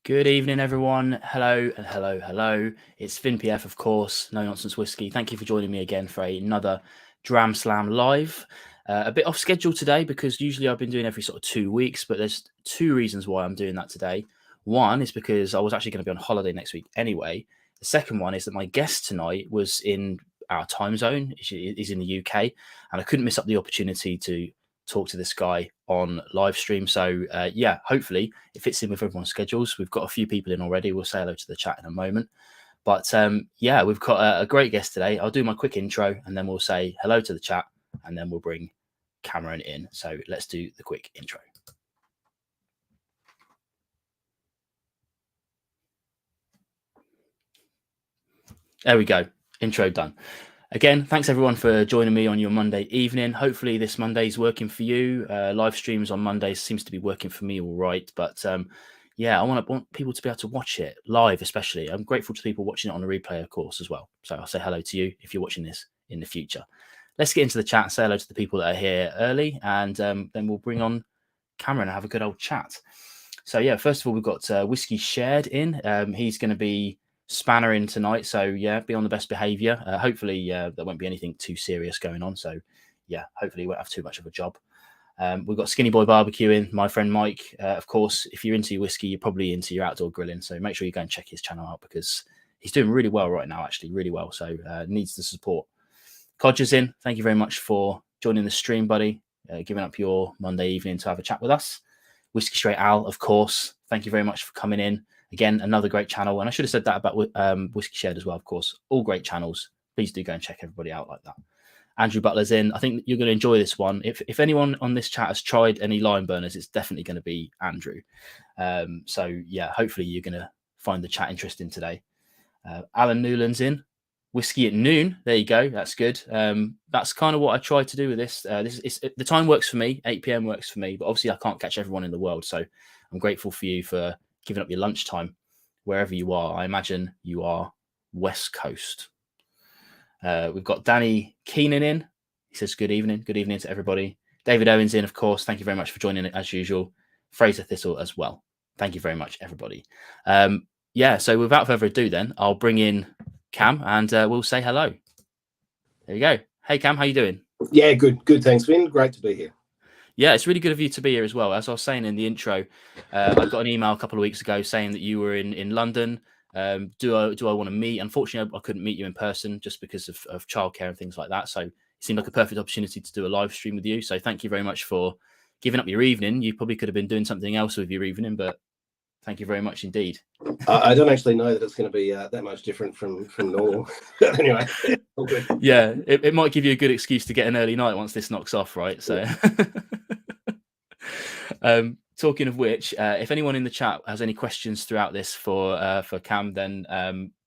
Good evening, everyone. Hello and hello. It's Finn PF, of course, No Nonsense Whiskey. Thank you for joining me again for another Dram Slam live. A bit off schedule today because usually I've been doing every sort of 2 weeks, but there's two reasons why I'm doing that today. One is because I was actually going to be on holiday next week anyway. The second one is that my guest tonight was in our time zone. He's in the UK, and I couldn't miss up the opportunity to talk to this guy on live stream. So hopefully it fits in with everyone's schedules. We've got a few people in already. We'll say hello to the chat in a moment. But we've got a great guest today. I'll do my quick intro and then we'll say hello to the chat and then we'll bring Cameron in. So let's do the quick intro. There we go. Intro done. Again, thanks everyone for joining me on your Monday evening. Hopefully this Monday's working for you. Live streams on Mondays seems to be working for me all right. But I want people to be able to watch it live, especially. I'm grateful to people watching it on the replay, of course, as well. So I'll say hello to you if you're watching this in the future. Let's get into the chat, say hello to the people that are here early, and then we'll bring on Cameron and have a good old chat. So yeah, first of all, we've got Whisky Shared in. He's going to be Spanner in tonight, so yeah, be on the best behavior. Hopefully there won't be anything too serious going on, so yeah, hopefully you won't have too much of a job. We've got Skinny Boy Barbecue in, my friend Mike. Of course, if you're into your whiskey, you're probably into your outdoor grilling, so make sure you go and check his channel out because he's doing really well right now, actually, really well, so needs the support. Codger's in, thank you very much for joining the stream, buddy, giving up your Monday evening to have a chat with us. Whiskey Straight Al, of course, thank you very much for coming in. Again, another great channel. And I should have said that about Whisky Shared as well, of course. All great channels. Please do go and check everybody out like that. Andrew Butler's in. I think you're going to enjoy this one. If anyone on this chat has tried any lime burners, it's definitely going to be Andrew. Hopefully you're going to find the chat interesting today. Alan Newland's in. Whiskey at noon. There you go. That's good. That's kind of what I tried to do with this. The time works for me. 8 p.m. works for me. But obviously I can't catch everyone in the world. So I'm grateful for you for giving up your lunchtime wherever you are. I imagine you are West Coast. We've got Danny Keenan in. He says good evening to everybody. David Owens in, of course. Thank you very much for joining it as usual. Fraser Thistle as well. Thank you very much, everybody. So without further ado then, I'll bring in Cam and we'll say hello. There you go. Hey Cam, how you doing? Yeah, good. Thanks, Vin. Great to be here. Yeah, it's really good of you to be here as well. As I was saying in the intro, I got an email a couple of weeks ago saying that you were in London. Do I want to meet? Unfortunately, I couldn't meet you in person just because of childcare and things like that. So it seemed like a perfect opportunity to do a live stream with you. So thank you very much for giving up your evening. You probably could have been doing something else with your evening, but thank you very much indeed. I don't actually know that it's going to be that much different from normal. Anyway, all good. Yeah, it might give you a good excuse to get an early night once this knocks off, right? So, talking of which, if anyone in the chat has any questions throughout this for Cam, then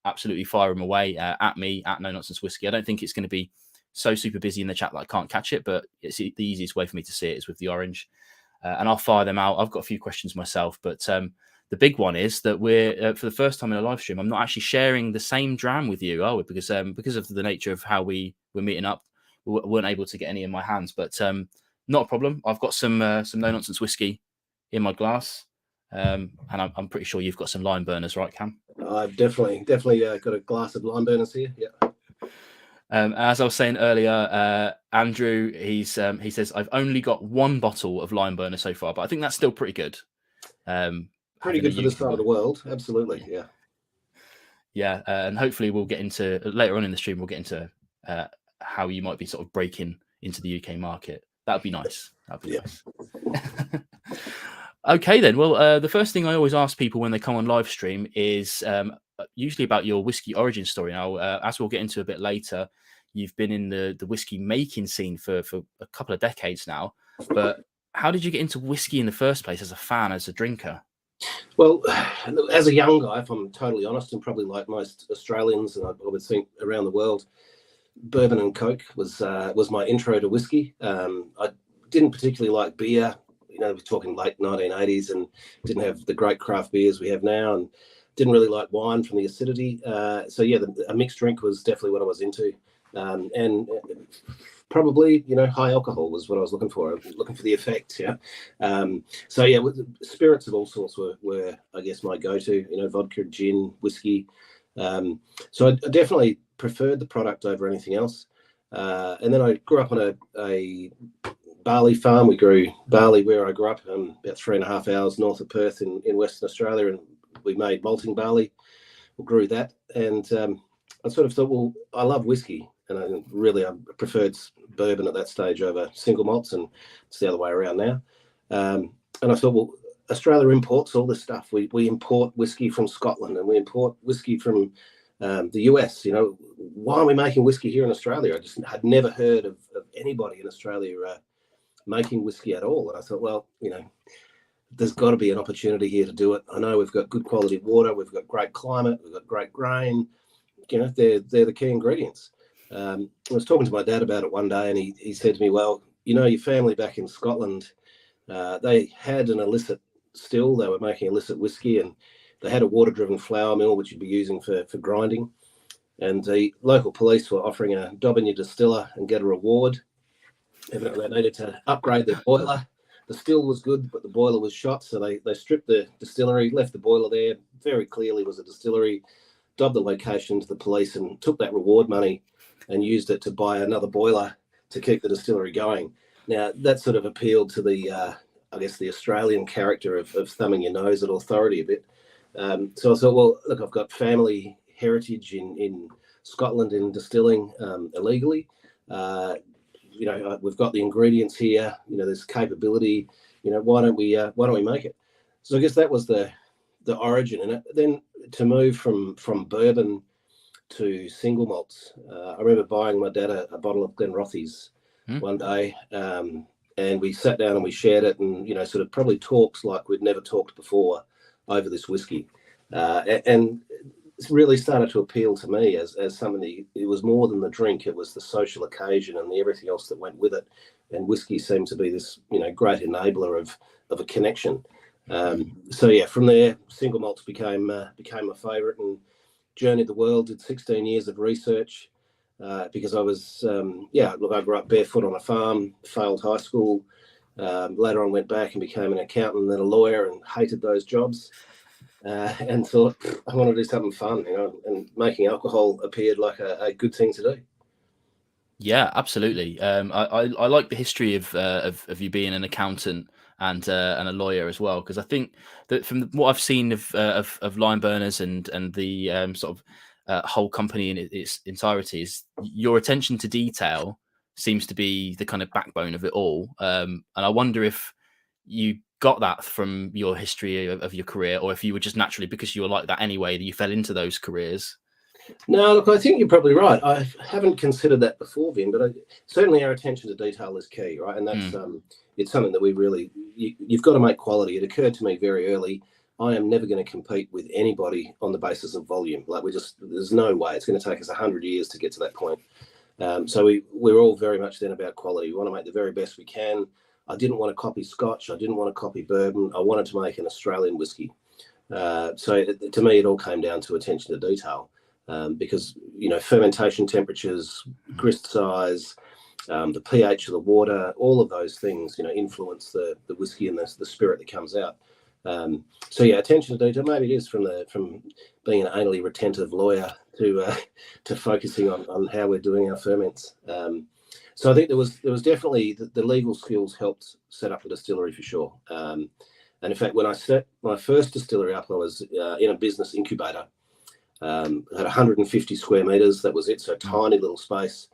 absolutely fire them away at me, at No Nonsense Whiskey. I don't think it's going to be so super busy in the chat that I can't catch it, but it's the easiest way for me to see it is with the orange. And I'll fire them out. I've got a few questions myself, but the big one is that we're for the first time in a live stream, I'm not actually sharing the same dram with you, are we? Because of the nature of how we're meeting up, we weren't able to get any in my hands. But not a problem. I've got some No Nonsense whiskey in my glass, and I'm pretty sure you've got some lime burners, right, Cam? I've definitely got a glass of lime burners here. Yeah. As I was saying earlier, Andrew, he says I've only got one bottle of lime burner so far, but I think that's still pretty good. Pretty good for this side of the world. Absolutely. Yeah. And hopefully we'll get into later on in the stream. We'll get into how you might be sort of breaking into the UK market. That'd be nice. Nice. Okay, then. Well, the first thing I always ask people when they come on live stream is usually about your whiskey origin story. Now, as we'll get into a bit later, you've been in the whiskey making scene for a couple of decades now. But how did you get into whiskey in the first place as a fan, as a drinker? Well, as a young guy, if I'm totally honest, and probably like most Australians, and I would think around the world, bourbon and Coke was my intro to whiskey. I didn't particularly like beer. You know, we're talking late 1980s, and didn't have the great craft beers we have now, and didn't really like wine from the acidity. A mixed drink was definitely what I was into. And probably, high alcohol was what I was looking for. I was looking for the effect. Yeah. So yeah, spirits of all sorts were I guess my go-to. Vodka, gin, whiskey. So I definitely preferred the product over anything else. And then I grew up on a barley farm. We grew barley where I grew up, about 3.5 hours north of Perth in Western Australia, and we made malting barley. We grew that, and I sort of thought, well, I love whiskey, and I preferred bourbon at that stage over single malts, and it's the other way around now. And I thought, well, Australia imports all this stuff. We import whiskey from Scotland, and we import whiskey from the US. Why are we making whiskey here in Australia? I just had never heard of anybody in Australia making whiskey at all. And I thought, well, there's got to be an opportunity here to do it. I know we've got good quality water, we've got great climate, we've got great grain. They're the key ingredients. I was talking to my dad about it one day, and he said to me, well, your family back in Scotland, they had an illicit still. They were making illicit whiskey, and they had a water-driven flour mill, which you'd be using for grinding. And the local police were offering a dob in your distiller and get a reward. Evidently, they needed to upgrade their boiler. The still was good, but the boiler was shot, so they stripped the distillery, left the boiler there. Very clearly was a distillery. Dobbed the location to the police and took that reward money and used it to buy another boiler to keep the distillery going. Now, that sort of appealed to the, I guess, the Australian character of thumbing your nose at authority a bit. So I thought, well, look, I've got family heritage in Scotland in distilling illegally. We've got the ingredients here. There's capability. Why don't we make it? So I guess that was the origin in it. Then to move from bourbon to single malts, I remember buying my dad a bottle of Glenrothes one day, and we sat down and we shared it, and sort of probably talked like we'd never talked before over this whiskey, and it really started to appeal to me as something. It was more than the drink; it was the social occasion and everything else that went with it. And whiskey seemed to be this great enabler of a connection. So yeah, from there, single malts became my favourite, and journeyed the world. Did 16 years of research because I was I grew up barefoot on a farm, failed high school. Later on, went back and became an accountant and then a lawyer, and hated those jobs. And thought, I want to do something fun, and making alcohol appeared like a good thing to do. Yeah, absolutely. I like the history of you being an accountant and a lawyer as well, because I think that from what I've seen of Lime Burners and the sort of whole company in its entirety, is your attention to detail seems to be the kind of backbone of it all. And I wonder if you got that from your history of your career, or if you were just naturally, because you were like that anyway, that you fell into those careers. No, look, I think you're probably right. I haven't considered that before, Vin, but certainly our attention to detail is key, right? And that's it's something that we really, you've got to make quality. It occurred to me very early, I am never going to compete with anybody on the basis of volume. Like there's no way. It's going to take us 100 years to get to that point. So we're all very much then about quality. We want to make the very best we can. I didn't want to copy Scotch. I didn't want to copy bourbon. I wanted to make an Australian whiskey. So to me, it all came down to attention to detail. Because fermentation temperatures, grist size, the pH of the water, all of those things influence the whiskey and the spirit that comes out. So yeah, attention to detail. Maybe it is from being an anally retentive lawyer to focusing on how we're doing our ferments. So I think there was definitely the legal skills helped set up the distillery for sure. And in fact, when I set my first distillery up, I was in a business incubator. Had 150 square meters. That was it. So tiny little space.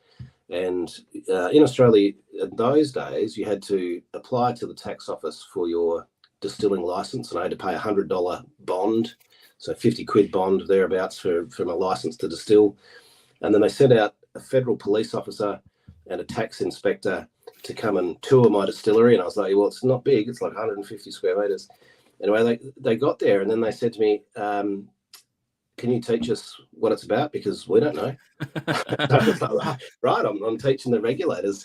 And in Australia, in those days, you had to apply to the tax office for your distilling license, and I had to pay $100 bond, so 50 quid bond thereabouts for my license to distill. And then they sent out a federal police officer and a tax inspector to come and tour my distillery. And I was like, well, it's not big. It's like 150 square meters. Anyway, they got there, and then they said to me, can you teach us what it's about? Because we don't know. Right, I'm teaching the regulators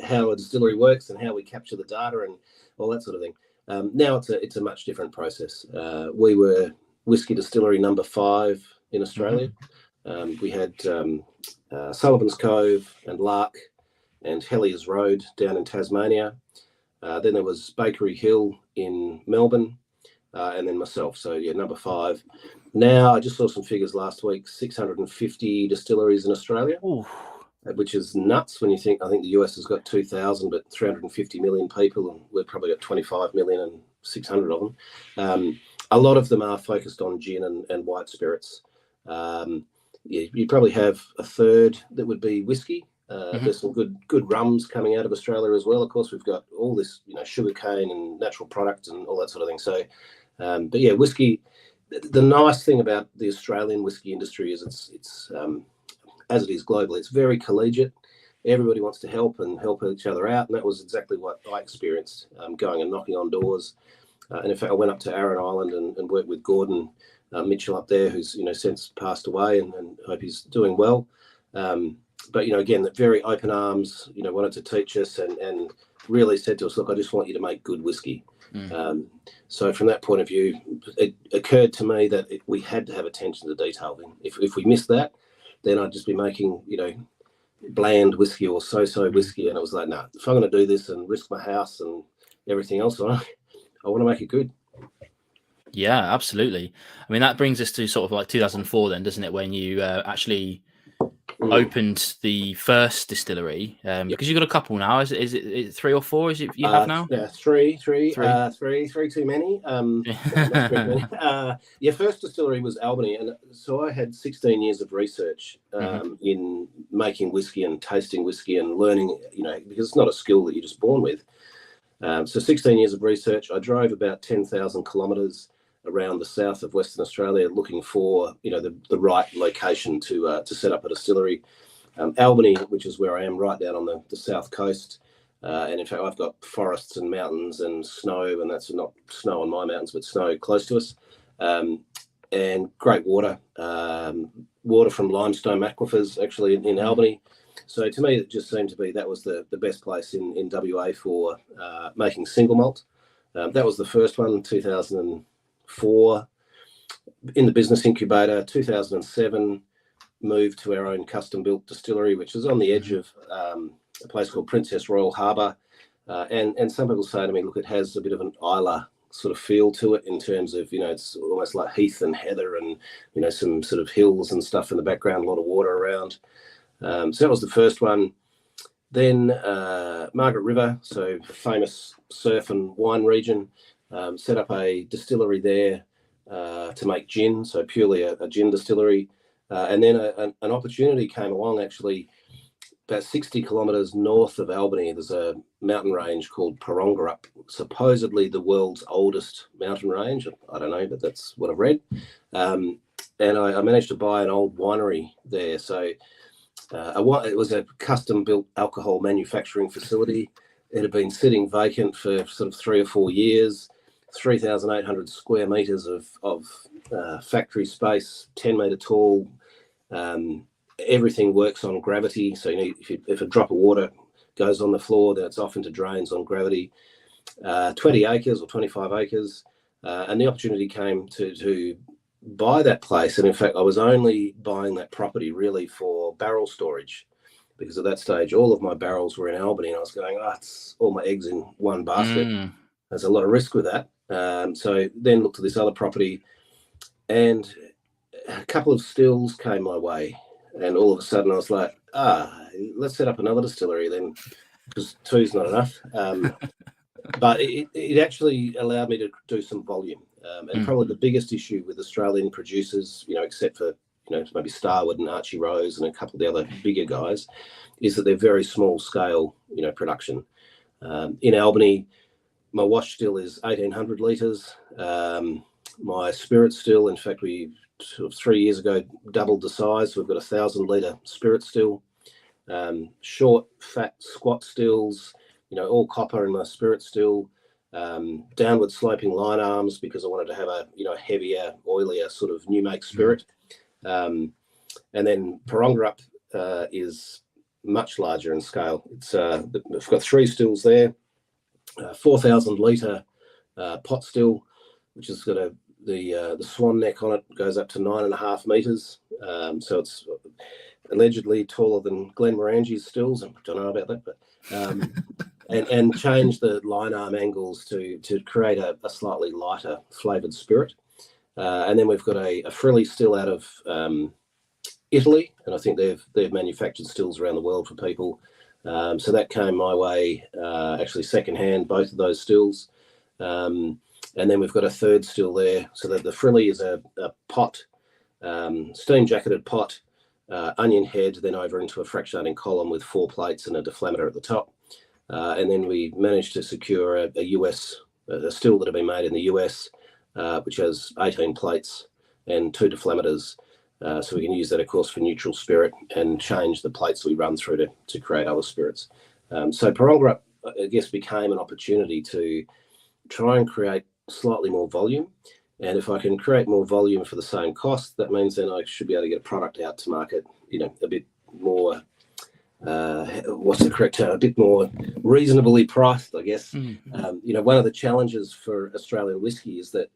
how a distillery works and how we capture the data and all that sort of thing. Now it's a much different process. We were whiskey distillery number 5 in Australia. We had Sullivan's Cove and Lark and Hellier's Road down in Tasmania. Then there was Bakery Hill in Melbourne, and then myself. So yeah, number 5. Now I just saw some figures last week: 650 distilleries in Australia. Ooh. Which is nuts when you think. I think the US has got 2,000, but 350 million people, and we've probably got 25 million and 600 of them. A lot of them are focused on gin and white spirits. You probably have a third that would be whiskey. There's some good rums coming out of Australia as well. Of course, we've got all this, sugarcane and natural product and all that sort of thing. So, but yeah, whiskey. The nice thing about the Australian whiskey industry is it's as it is globally, it's very collegiate. Everybody wants to help each other out, and that was exactly what I experienced, going and knocking on doors. And in fact, I went up to Arran Island and worked with Gordon Mitchell up there, who's since passed away, and hope he's doing well. But again, that very open arms, wanted to teach us and really said to us, look, I just want you to make good whiskey. So from that point of view, it occurred to me that we had to have attention to detail. If we missed that, then I'd just be making, bland whiskey or so-so whiskey. And I was like, no, if I'm going to do this and risk my house and everything else, I want to make it good. Yeah, absolutely. I mean, that brings us to sort of like 2004 then, doesn't it? When you actually opened the first distillery, because you've got a couple now. Is it 3 or 4? Is it you have now? Yeah, three too many. Not too many. First distillery was Albany, and so I had 16 years of research in making whiskey and tasting whiskey and learning. Because it's not a skill that you're just born with. So 16 years of research. I drove about 10,000 kilometres around the south of Western Australia, looking for the right location to set up a distillery. Albany, which is where I am, right down on the south coast, and in fact I've got forests and mountains and snow, and that's not snow on my mountains, but snow close to us, and great water from limestone aquifers actually in Albany. So to me, it just seemed to be that was the best place in WA for making single malt. That was the first one, 2004, in the business incubator. 2007, moved to our own custom-built distillery, which is on the edge of a place called Princess Royal Harbour. And some people say to me, look, it has a bit of an Isla sort of feel to it in terms of, it's almost like heath and heather and, some sort of hills and stuff in the background, a lot of water around. So that was the first one. Then Margaret River, so famous surf and wine region, set up a distillery there to make gin, so purely a gin distillery. And then an opportunity came along, actually, about 60 kilometres north of Albany. There's a mountain range called Parongarup, supposedly the world's oldest mountain range. I don't know, but that's what I've read. And I managed to buy an old winery there. So it was a custom-built alcohol manufacturing facility. It had been sitting vacant for sort of 3 or 4 years. 3,800 square metres of factory space, 10 metre tall. Everything works on gravity. So if a drop of water goes on the floor, then it's off into drains on gravity. 20 acres or 25 acres. And the opportunity came to buy that place. And in fact, I was only buying that property really for barrel storage, because at that stage, all of my barrels were in Albany, and I was going, it's all my eggs in one basket. There's a lot of risk with that. So then looked at this other property, and a couple of stills came my way. And all of a sudden I was like, let's set up another distillery then, because 2's not enough. But it actually allowed me to do some volume. And probably the biggest issue with Australian producers, except for, maybe Starwood and Archie Rose and a couple of the other bigger guys, is that they're very small scale, production. In Albany, my wash still is 1,800 litres. My spirit still, in fact, we sort of 3 years ago doubled the size. So we've got 1,000 litre spirit still. Short, fat, squat stills, all copper in my spirit still. Downward sloping line arms, because I wanted to have a heavier, oilier sort of new make spirit. And then Parongarup is much larger in scale. It's I've got 3 stills there. 4,000 litre pot still, which has got the swan neck on it, goes up to 9.5 meters. So it's allegedly taller than Glen Morangi's stills. I don't know about that, but and change the line arm angles to create a slightly lighter flavoured spirit. And then we've got a frilly still out of Italy, and I think they've manufactured stills around the world for people. So that came my way, actually secondhand, both of those stills. And then we've got a third still there. So that the frilly is a pot, steam jacketed pot, onion head, then over into a fractionating column with 4 plates and a deflameter at the top. And then we managed to secure a still that had been made in the US, which has 18 plates and 2 deflameters. So we can use that, of course, for neutral spirit and change the plates we run through to create other spirits. So Parongarup, I guess, became an opportunity to try and create slightly more volume. And if I can create more volume for the same cost, that means then I should be able to get a product out to market, a bit more, what's the correct term? A bit more reasonably priced, I guess. Mm-hmm. One of the challenges for Australian whiskey is that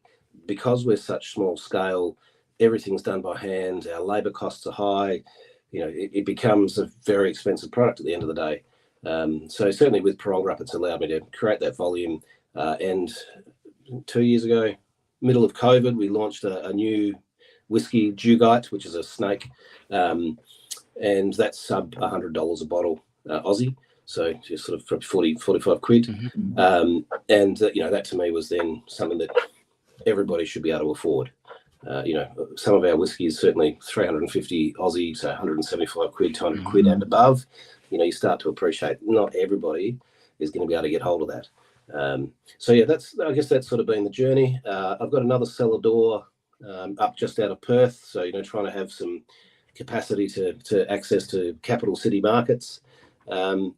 because we're such small scale, everything's done by hand, our labour costs are high, it becomes a very expensive product at the end of the day. So certainly with Parongarup, it's allowed me to create that volume. And 2 years ago, middle of COVID, we launched a new whiskey, Dugite, which is a snake, and that's sub $100 a bottle, Aussie. So just sort of for 45 quid. Mm-hmm. And that to me was then something that everybody should be able to afford. Some of our whiskey is certainly 350 Aussie, so 175 quid, 200 quid and above. You start to appreciate not everybody is going to be able to get hold of that. So yeah, that's sort of been the journey. I've got another cellar door up just out of Perth, so trying to have some capacity to access to capital city markets. I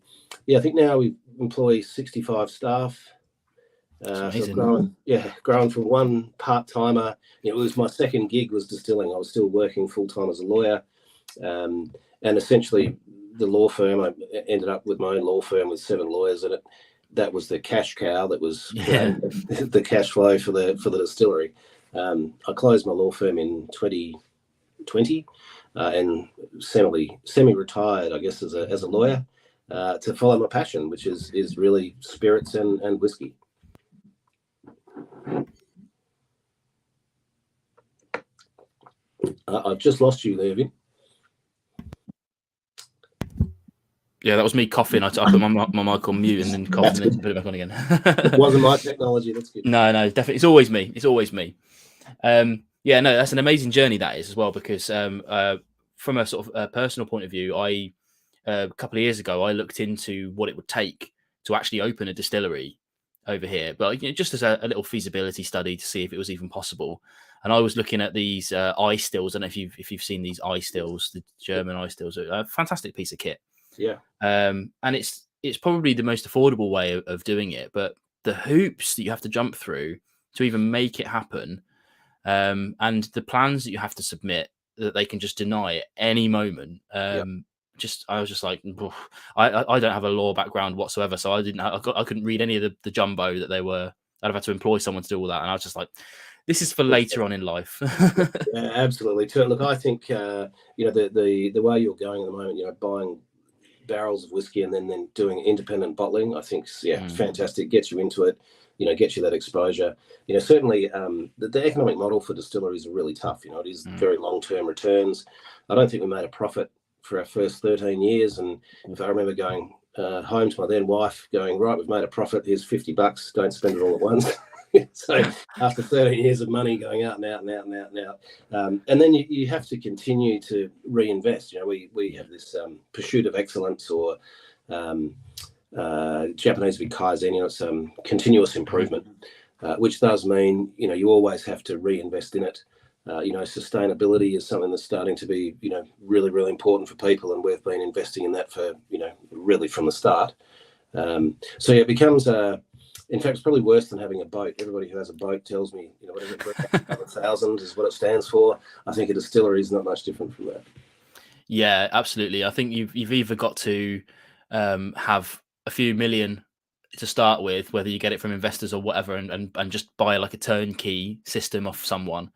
think now we employ 65 staff. So grown from one part-timer. It was my second gig was distilling. I was still working full-time as a lawyer, and essentially the law firm, I ended up with my own law firm with 7 lawyers in it. That was the cash cow that was the cash flow for the distillery. I closed my law firm in 2020 and semi-retired, I guess, as a lawyer to follow my passion, which is really spirits and whiskey. I've just lost you there, Vin. Yeah, that was me coughing. I put my mic on mute and then coughed and then put it back on again. It wasn't my technology. That's good. No, definitely. It's always me. That's an amazing journey that is as well, because from a sort of personal point of view, a couple of years ago, I looked into what it would take to actually open a distillery over here, but just as a little feasibility study to see if it was even possible. And I was looking at these eye stills. I don't know if you've seen these eye stills, the German eye stills, a fantastic piece of kit. Yeah. And it's probably the most affordable way of doing it, but the hoops that you have to jump through to even make it happen, and the plans that you have to submit that they can just deny at any moment. I was just like, I don't have a law background whatsoever, so I couldn't read any of the jumbo that they were. I'd have had to employ someone to do all that, and I was just like, this is for later on in life. Yeah, absolutely. Look, I think the way you're going at the moment, buying barrels of whiskey and then doing independent bottling, I think fantastic. Gets you into it, gets you that exposure. Certainly the economic model for distilleries are really tough. It is very long-term returns. I don't think we made a profit for our first 13 years. And if I remember going home to my then wife going, right, we've made a profit, here's $50, don't spend it all at once. So after 13 years of money going out and out and out and out and out, and then you have to continue to reinvest. We have this pursuit of excellence, or Japanese would be kaizen. It's continuous improvement, which does mean you always have to reinvest in it. Sustainability is something that's starting to be really, really important for people, and we've been investing in that for really from the start. So it becomes in fact, it's probably worse than having a boat. Everybody who has a boat tells me, whatever 1,000 is what it stands for. I think a distillery is not much different from that. Yeah, absolutely. I think you've either got to have a few million to start with, whether you get it from investors or whatever, and just buy like a turnkey system off someone,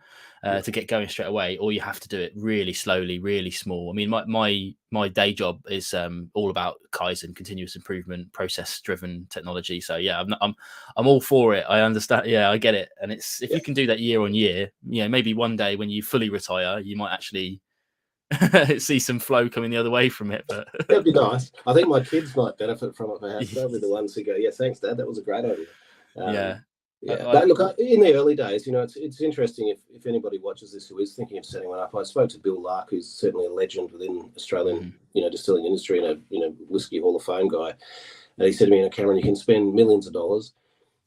to get going straight away, or you have to do it really slowly, really small. I mean, my day job is all about Kaizen, continuous improvement, process driven technology. So yeah, I'm all for it. I understand. Yeah, I get it. And it's if you can do that year on year, maybe one day when you fully retire, you might actually see some flow coming the other way from it. But that'd be nice. I think my kids might benefit from it. Perhaps they'll be the ones who go, "Yeah, thanks, Dad. That was a great idea." Yeah. But look, in the early days, it's interesting if anybody watches this who is thinking of setting one up. I spoke to Bill Lark, who's certainly a legend within Australian, distilling industry and a whiskey Hall of Fame guy. And he said to me, Cameron, you can spend millions of dollars,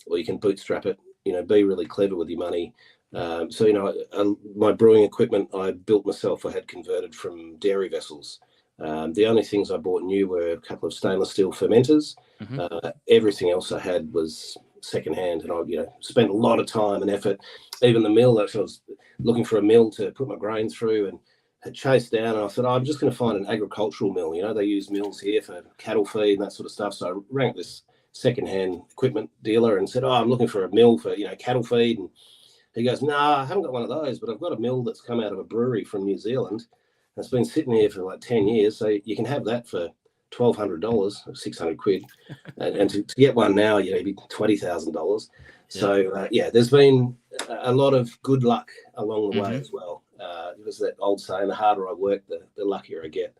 or you can bootstrap it. Be really clever with your money. My brewing equipment I built myself. I had converted from dairy vessels. The only things I bought new were a couple of stainless steel fermenters. Everything else I had was secondhand, and I spent a lot of time and effort. Even the mill, actually, I was looking for a mill to put my grain through and had chased down, and I thought, I'm just going to find an agricultural mill. They use mills here for cattle feed and that sort of stuff. So I rang this secondhand equipment dealer and said, I'm looking for a mill for cattle feed. And he goes, I haven't got one of those, but I've got a mill that's come out of a brewery from New Zealand. It's been sitting here for like 10 years, so you can have that for $1,200, 600 quid, and to get one now, it'd be $20,000. So there's been a lot of good luck along the way as well. There's that old saying: the harder I work, the luckier I get.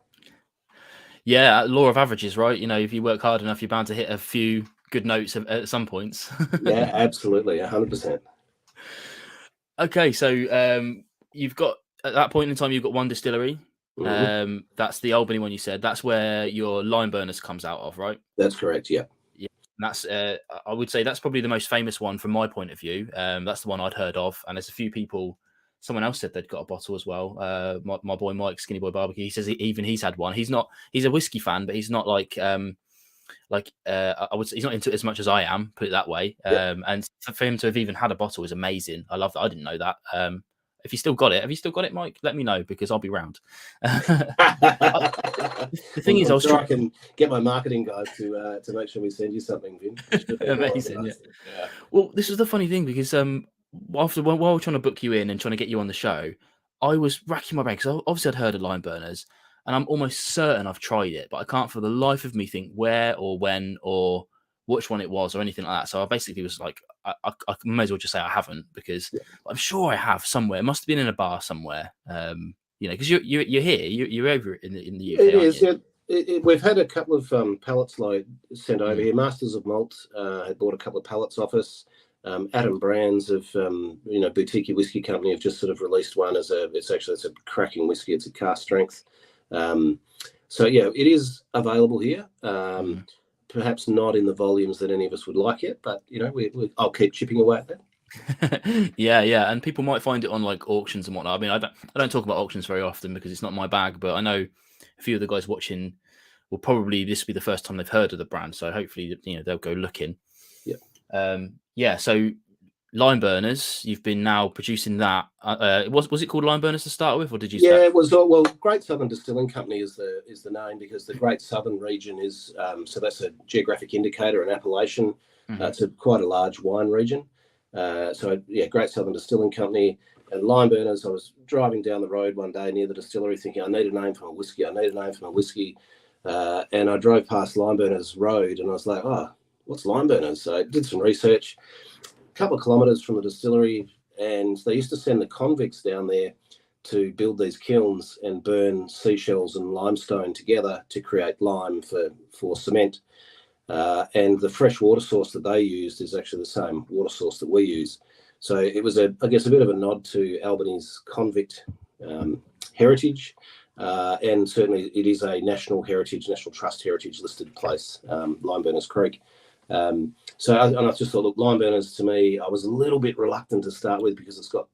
Yeah, law of averages, right? If you work hard enough, you're bound to hit a few good notes at some points. Yeah, absolutely, 100%. Okay, so you've got at that point in time, you've got one distillery. That's the Albany one you said. That's where your Lime Burners comes out of, right? That's correct. Yeah. Yeah. And that's I would say that's probably the most famous one from my point of view. That's the one I'd heard of, and there's a few people. Someone else said they'd got a bottle as well. My boy Mike, Skinny Boy Barbecue. He says he's had one. He's a whiskey fan, but he's not like I would say he's not into it as much as I am. Put it that way. And for him to have even had a bottle is amazing. I love that. I didn't know that. If you still got it, have you still got it, Mike? Let me know because I'll be round. The thing is, I can get my marketing guys to make sure we send you something, Vin. Amazing. Yeah. Well, this is the funny thing because while we're trying to book you in and trying to get you on the show, I was racking my brain because obviously I'd heard of Lime Burners, and I'm almost certain I've tried it, but I can't for the life of me think where or when or which one it was or anything like that. So I basically was like, I may as well just say I haven't because I'm sure I have somewhere. It must have been in a bar somewhere. Because you're here, you're over in the UK. It is. Yeah. We've had a couple of pallets sent over here. Masters of Malt had bought a couple of pallets off us. Adam Brands of Boutique Whiskey Company have just sort of released one it's a cracking whiskey. It's a cask strength. So yeah, it is available here. Perhaps not in the volumes that any of us would like it, but I'll keep chipping away at that. yeah, and people might find it on like auctions and whatnot. I mean, I don't talk about auctions very often because it's not my bag, but I know a few of the guys watching will probably this be the first time they've heard of the brand, so hopefully they'll go looking. So Lime Burners, you've been now producing that. Was it called Lime Burners to start with, or did you? Yeah, it was. Well, Great Southern Distilling Company is the name because the Great Southern region is so that's a geographic indicator, an appellation. It's quite a large wine region. Great Southern Distilling Company and Lime Burners. I was driving down the road one day near the distillery, thinking I need a name for my whiskey. And I drove past Lime Burners Road, and I was like, what's Lime Burners? So I did some research. Couple of kilometers from the distillery, and they used to send the convicts down there to build these kilns and burn seashells and limestone together to create lime for cement. And the fresh water source that they used is actually the same water source that we use. So it was a bit of a nod to Albany's convict heritage, and certainly it is a National Trust heritage listed place, Lime Burners Creek. So I just thought, look, Lime Burners to me, I was a little bit reluctant to start with because it's got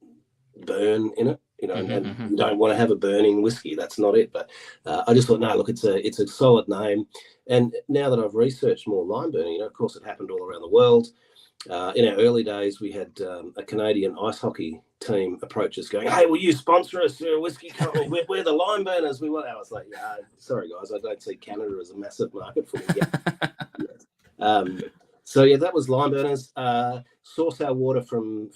burn in it, and you don't want to have a burning whiskey. That's not it. But I just thought, no, look, it's a solid name. And now that I've researched more lime burning, of course, it happened all around the world. In our early days, we had a Canadian ice hockey team approach us going, hey, will you sponsor us? You're a whiskey company. We're the Lime Burners. I was like, yeah, sorry, guys. I don't see Canada as a massive market for me yet. That was Lime Burners. Source our water from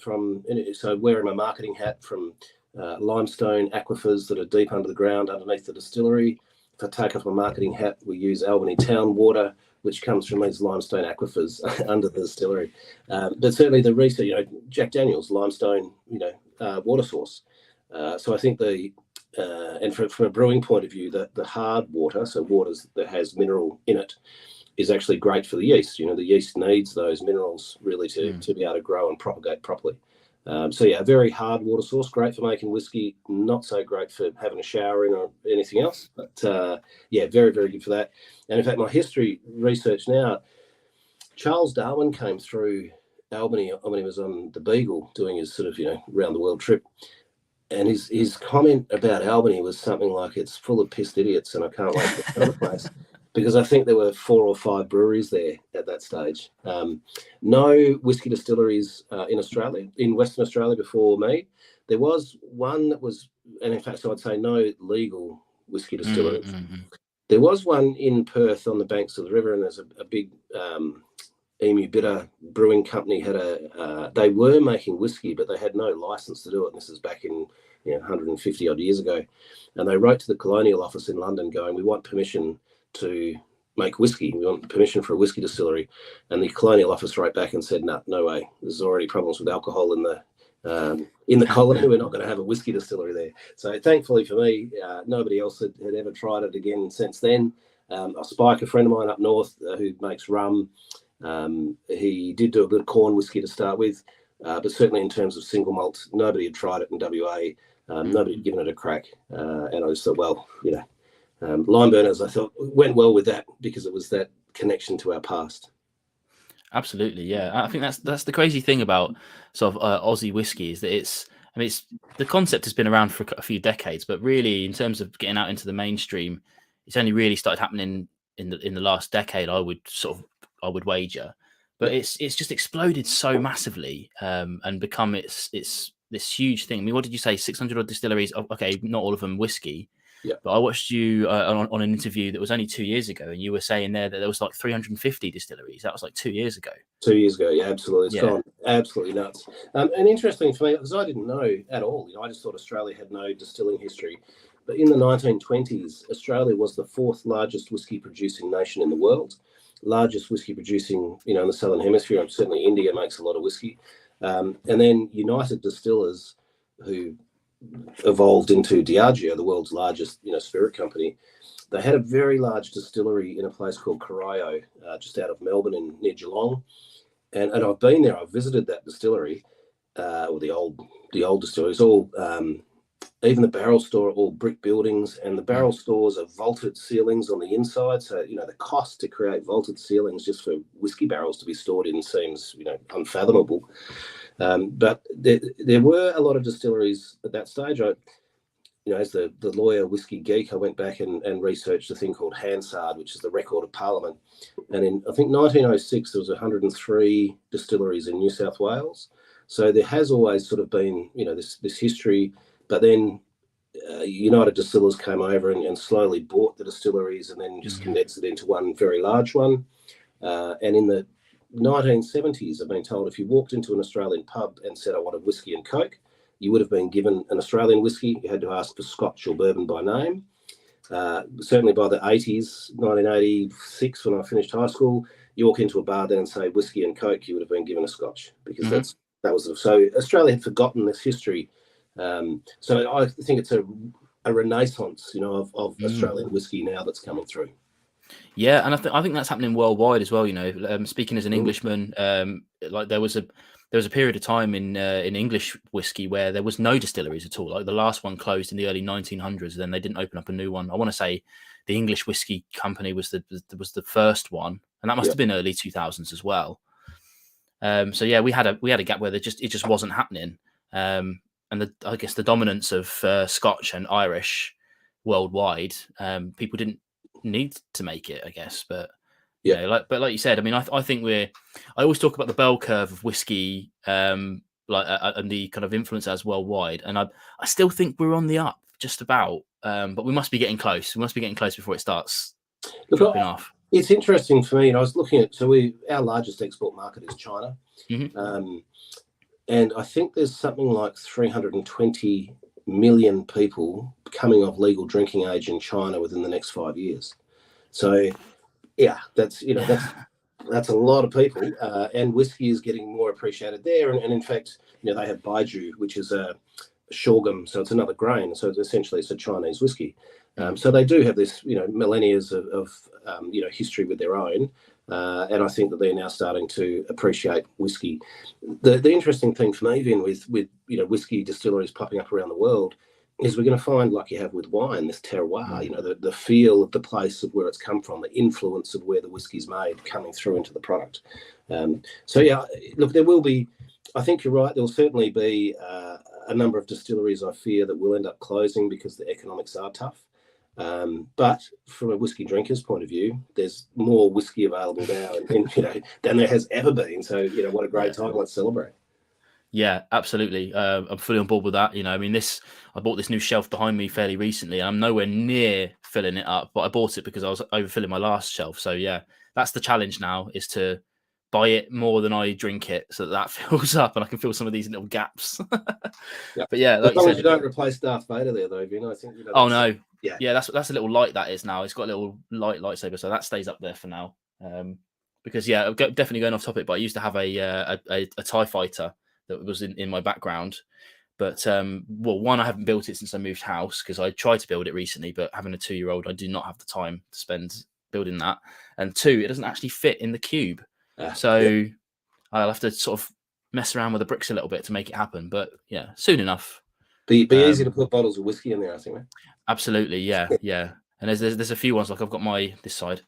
so wearing my marketing hat from limestone aquifers that are deep under the ground underneath the distillery. If I take off my marketing hat, we use Albany town water, which comes from these limestone aquifers under the distillery. But certainly the research, Jack Daniel's limestone, water source. So I think and from a brewing point of view, the hard water, so waters that has mineral in it, is actually great for the yeast. The yeast needs those minerals really to be able to grow and propagate properly. So a very hard water source, great for making whiskey, not so great for having a shower in or anything else. But very, very good for that. And in fact, my history research now, Charles Darwin came through Albany when he was on the Beagle doing his sort of, round the world trip. And his comment about Albany was something like, it's full of pissed idiots and I can't wait to go to the place. Because I think there were 4 or 5 breweries there at that stage. No whiskey distilleries in Australia, in Western Australia before me. There was one that was, and in fact, so I'd say no legal whiskey distilleries. Mm-hmm. There was one in Perth on the banks of the river, and there's a big Emu Bitter brewing company they were making whiskey, but they had no license to do it. And this is back in 150 odd years ago. And they wrote to the Colonial Office in London going, we want permission to make whiskey. We want permission for a whiskey distillery. And the Colonial Office wrote back and said, no way. There's already problems with alcohol in the colony. We're not going to have a whiskey distillery there. So thankfully for me, nobody else had ever tried it again since then. Spike, a friend of mine up north who makes rum, he did do a bit of corn whiskey to start with, but certainly in terms of single malt, nobody had tried it in WA. Nobody had given it a crack. And I just thought, lime burners, I thought, went well with that because it was that connection to our past. Absolutely, yeah. I think that's the crazy thing about sort of Aussie whiskey is that it's the concept has been around for a few decades, but really in terms of getting out into the mainstream, it's only really started happening in the last decade. I would wager, but it's just exploded so massively and become it's this huge thing. I mean, what did you say? 600 odd distilleries. Okay, not all of them whiskey. Yeah. But I watched you on an interview that was only 2 years ago, and you were saying there that there was like 350 distilleries. That was like 2 years ago. 2 years ago, yeah, absolutely. It's gone absolutely nuts. And interesting for me, because I didn't know at all. I just thought Australia had no distilling history. But in the 1920s, Australia was the 4th largest whiskey producing nation in the world. Largest whiskey producing, in the Southern Hemisphere. And certainly India makes a lot of whiskey. And then United Distillers, who evolved into Diageo, the world's largest spirit company, they had a very large distillery in a place called Corio, just out of Melbourne near Geelong, and I've been there. I've visited that distillery, or the old distillery. It's all even the barrel store, all brick buildings, and the barrel stores are vaulted ceilings on the inside. So the cost to create vaulted ceilings just for whiskey barrels to be stored in seems unfathomable. But there were a lot of distilleries at that stage. As the lawyer whiskey geek, I went back and researched a thing called Hansard, which is the record of Parliament. And in, I think, 1906, there was 103 distilleries in New South Wales. So there has always sort of been, this history. But then United Distillers came over and slowly bought the distilleries and then just condensed it into one very large one. And in the 1970s, I've been told if you walked into an Australian pub and said, I want a whiskey and Coke, you would have been given an Australian whiskey. You had to ask for Scotch or bourbon by name. Certainly by the 80s, 1986, when I finished high school, you walk into a bar then and say whiskey and Coke, you would have been given a Scotch because so Australia had forgotten this history. So I think it's a renaissance, of Australian whiskey now that's coming through. Yeah, and I think that's happening worldwide as well. Speaking as an Englishman, like there was a period of time in English whiskey where there was no distilleries at all. Like the last one closed in the early 1900s, then they didn't open up a new one. I want to say the English Whiskey Company was the first one, and that must have been early 2000s as well. So yeah, we had a gap where it just wasn't happening. And I guess the dominance of Scotch and Irish worldwide, people didn't need to make it, I guess. But like you said, I mean, I think I always talk about the bell curve of whiskey, and the kind of influence as worldwide, and I still think we're on the up, just about. But we must be getting close. We must be getting close before it starts dropping off. It's interesting for me, and I was looking at our largest export market is China. And I think there's something like 320 million people coming off legal drinking age in China within the next 5 years. So, yeah, that's a lot of people, and whiskey is getting more appreciated there. And in fact, they have Baijiu, which is a sorghum, so it's another grain. So it's a Chinese whiskey. So they do have this, millennia of history with their own. And I think that they're now starting to appreciate whiskey. The interesting thing for me, Vin, with whiskey distilleries popping up around the world, is we're going to find, like you have with wine, this terroir, the feel of the place of where it's come from, the influence of where the whiskey's made coming through into the product. So yeah, look, there will be, I think you're right, there'll certainly be a number of distilleries, I fear, that will end up closing because the economics are tough. But from a whiskey drinker's point of view, there's more whiskey available now than there has ever been. So, what a great time. Let's celebrate. Yeah, absolutely. I'm fully on board with that. I bought this new shelf behind me fairly recently, and I'm nowhere near filling it up, but I bought it because I was overfilling my last shelf. So yeah, that's the challenge now, is to buy it more than I drink it, so that fills up and I can fill some of these little gaps. Yeah. But yeah, like as long as you don't replace Darth Vader there, though, I think. Oh no, yeah, that's a little light that is now. It's got a little lightsaber, so that stays up there for now. Because yeah, definitely going off topic, but I used to have a TIE fighter that was in my background. But one, I haven't built it since I moved house, because I tried to build it recently, but having a 2-year-old, I do not have the time to spend building that. And 2, it doesn't actually fit in the cube. So I'll have to sort of mess around with the bricks a little bit to make it happen. But yeah, soon enough. Be easy to put bottles of whiskey in there, I think. Man. Absolutely, yeah. And there's a few ones, like I've got this side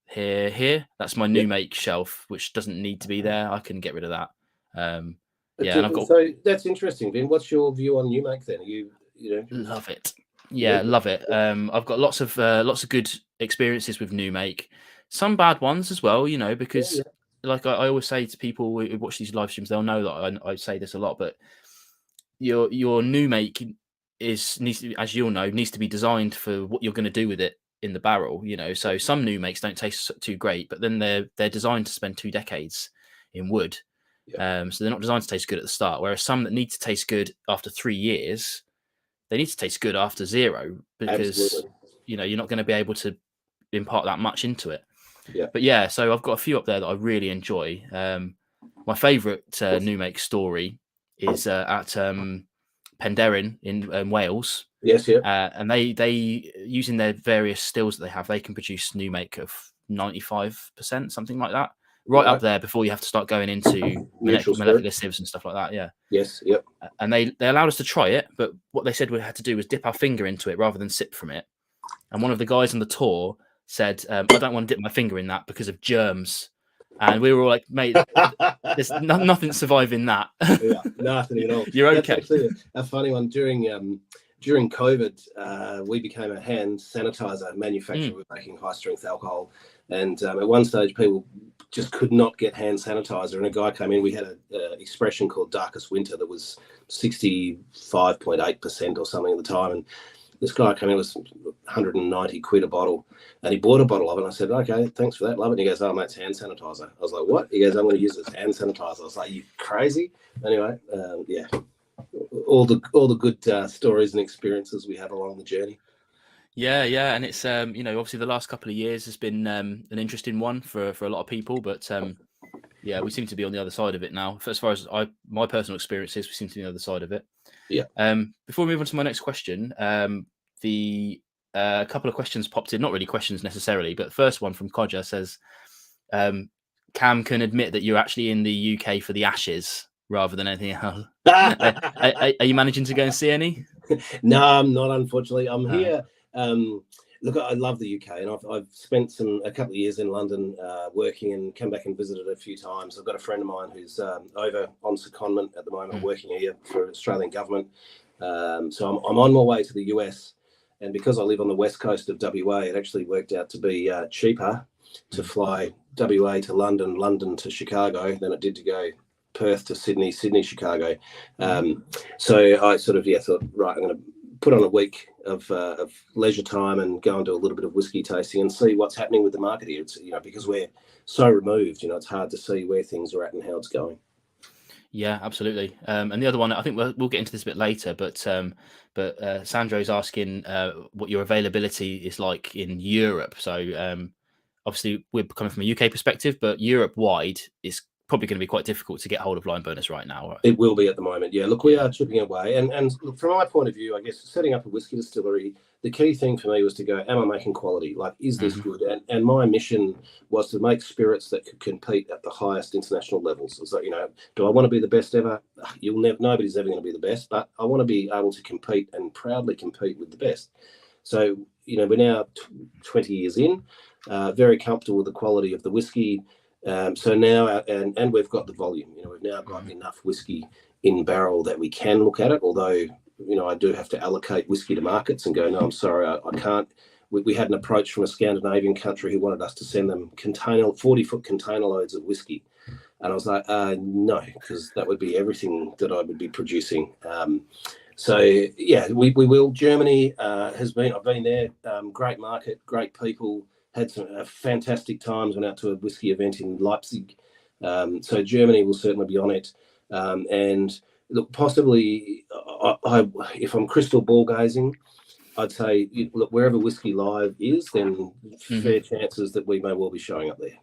here. That's my new make shelf, which doesn't need to be there. I can get rid of that. And I've got. So that's interesting, Ben. What's your view on new make then? Love it. Yeah, love it. I've got lots of good experiences with new make. Some bad ones as well, because like I always say to people who watch these live streams, they'll know that I say this a lot, but your new make needs to, as you'll know, needs to be designed for what you're going to do with it in the barrel. So some new makes don't taste too great, but then they're designed to spend 2 decades in wood. So they're not designed to taste good at the start. Whereas some that need to taste good after 3 years, they need to taste good after 0, because Absolutely. You're not going to be able to impart that much into it. Yeah. But yeah, so I've got a few up there that I really enjoy. My favourite new make story is at Penderyn in Wales. Yes, yeah. And they using their various stills that they have, they can produce new make of 95%, something like that. Right up there before you have to start going into molecular sieves and stuff like that. Yeah. Yes. Yep. And they allowed us to try it, but what they said we had to do was dip our finger into it rather than sip from it. And one of the guys on the tour said, I don't want to dip my finger in that because of germs. And we were all like, mate, there's nothing surviving that. Yeah, nothing at all. You're okay. That's actually a funny one. During COVID, we became a hand sanitizer manufacturer. We're making high strength alcohol. And at one stage, people just could not get hand sanitizer. And a guy came in. We had an expression called darkest winter that was 65.8% or something at the time. And this guy came in, it was 190 quid a bottle. And he bought a bottle of it. And I said, okay, thanks for that, love it. And he goes, oh, mate, it's hand sanitizer. I was like, what? He goes, I'm going to use it as hand sanitizer. I was like, you crazy? Anyway, yeah. All the good stories and experiences we have along the journey. Yeah, and it's obviously the last couple of years has been an interesting one for a lot of people, but yeah, we seem to be on the other side of it now. As far as my personal experiences, we seem to be on the other side of it. Yeah. Before we move on to my next question, the couple of questions popped in, not really questions necessarily, but the first one from Codger says, Cam can admit that you're actually in the UK for the Ashes rather than anything else. Are you managing to go and see any? No, I'm not, unfortunately. I'm here. Look, I love the UK, and I've spent a couple of years in London working, and come back and visited a few times. I've got a friend of mine who's over on secondment at the moment, working here for Australian government. So I'm on my way to the US, and because I live on the west coast of WA, it actually worked out to be cheaper to fly WA to London, London to Chicago than it did to go Perth to Sydney, Sydney, Chicago. So I sort of thought, right, I'm going to put on a week of leisure time and go and do a little bit of whiskey tasting and see what's happening with the market here. It's because we're so removed, it's hard to see where things are at and how it's going. Yeah, absolutely. And the other one, I think we'll get into this a bit later, but Sandro's asking what your availability is like in Europe. So obviously we're coming from a UK perspective, but Europe wide is probably going to be quite difficult to get hold of line burners right now. Right? It will be at the moment. Yeah, look, we are chipping away. And look, from my point of view, I guess setting up a whiskey distillery, the key thing for me was to go, am I making quality? Like, is this good? And my mission was to make spirits that could compete at the highest international levels. So, do I want to be the best ever? Nobody's ever going to be the best, but I want to be able to compete and proudly compete with the best. So, we're now 20 years in, very comfortable with the quality of the whiskey. So now, and we've got the volume. We've now got enough whiskey in barrel that we can look at it. Although, I do have to allocate whiskey to markets and go, no, I'm sorry, I can't. We had an approach from a Scandinavian country who wanted us to send them 40-foot container loads of whiskey, and I was like, no, because that would be everything that I would be producing. So yeah, we will. Germany I've been there. Great market, great people. Had some fantastic times. Went out to a whiskey event in Leipzig. So Germany will certainly be on it. And look, possibly, if I'm crystal ball gazing, I'd say, look, wherever Whiskey Live is, then fair chances that we may well be showing up there.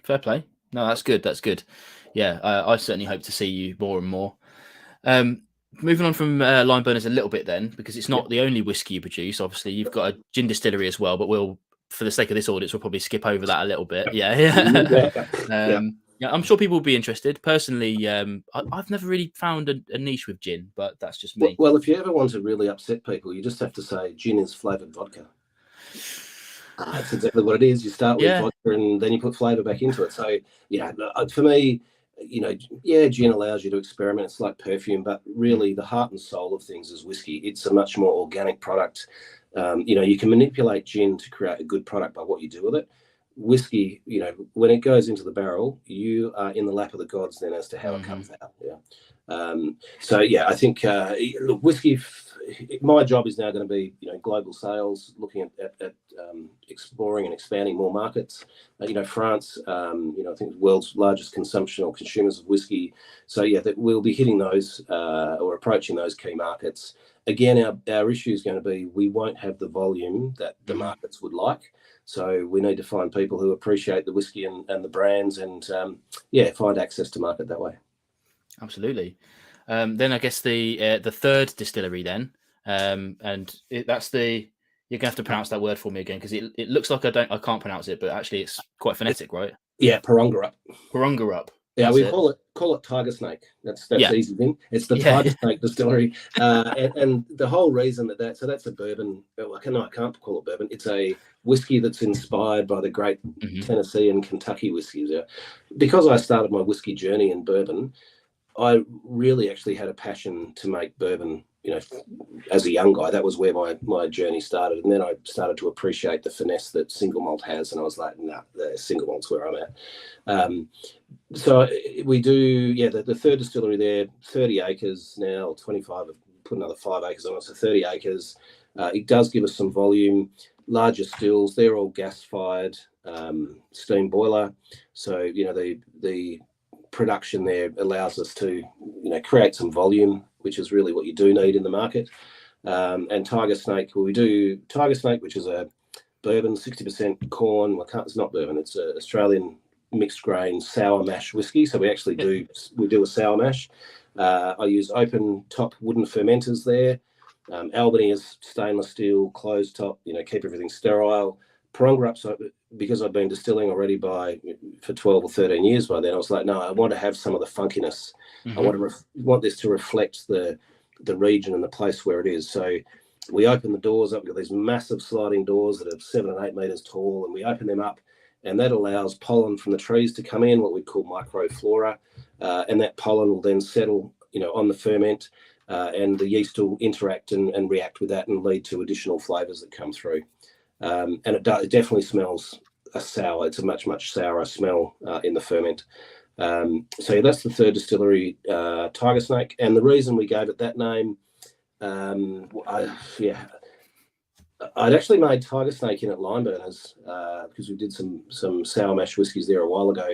Fair play. No, that's good. That's good. Yeah, I certainly hope to see you more and more. Moving on from line burners a little bit then, because it's not the only whiskey you produce. Obviously, you've got a gin distillery as well, but for the sake of this audience, we'll probably skip over that a little bit. Yeah. Yeah, I'm sure people will be interested. Personally, I've never really found a niche with gin, but that's just me. Well, if you ever want to really upset people, you just have to say gin is flavoured vodka. That's exactly what it is. You start with vodka and then you put flavour back into it. So, for me, gin allows you to experiment. It's like perfume, but really the heart and soul of things is whiskey. It's a much more organic product. You can manipulate gin to create a good product by what you do with it. Whiskey, when it goes into the barrel, you are in the lap of the gods then as to how it comes out. I think look, whiskey. My job is now going to be global sales, looking at exploring and expanding more markets. France, I think the world's largest consumption or consumers of whiskey. So that we'll be hitting those or approaching those key markets. Again, our issue is going to be we won't have the volume that the markets would like. So we need to find people who appreciate the whiskey and the brands and, find access to market that way. Absolutely. Then I guess the third distillery then, that's you're gonna have to pronounce that word for me again because it looks like I can't pronounce it, but actually it's quite phonetic, right? Yeah, Parongarup. Parongarup. Yeah, we call it Tiger Snake. That's easy thing. It's the Tiger Snake distillery, and the whole reason so that's a bourbon. I can't call it bourbon. It's a whiskey that's inspired by the great Tennessee and Kentucky whiskeys. Yeah. Because I started my whiskey journey in bourbon, I really actually had a passion to make bourbon. As a young guy, that was where my journey started, and then I started to appreciate the finesse that single malt has, and I was like, nah, the single malt's where I'm at. So we do, the third distillery there, 30 acres now, 25, put another 5 acres on it, so 30 acres. It does give us some volume, larger stills, they're all gas-fired, steam boiler. So, the production there allows us to, create some volume, which is really what you do need in the market. And Tiger Snake, we do Tiger Snake, which is a bourbon, 60% corn. It's not bourbon, it's an Australian mixed grain sour mash whiskey. So we actually do a sour mash. I use open top wooden fermenters there. Albany is stainless steel, closed top, keep everything sterile. Parongarup, so because I've been distilling already for 12 or 13 years by then, I was like, no, I want to have some of the funkiness. I want this to reflect the region and the place where it is. So we open the doors up. We've got these massive sliding doors that are 7 and 8 meters tall, and we open them up, and that allows pollen from the trees to come in, what we call microflora, and that pollen will then settle, on the ferment, and the yeast will interact and react with that and lead to additional flavors that come through. And it definitely smells sour. It's a much, much sourer smell in the ferment. So that's the third distillery, Tiger Snake. And the reason we gave it that name, I'd actually made Tiger Snake in at Line Burners because we did some sour mash whiskies there a while ago.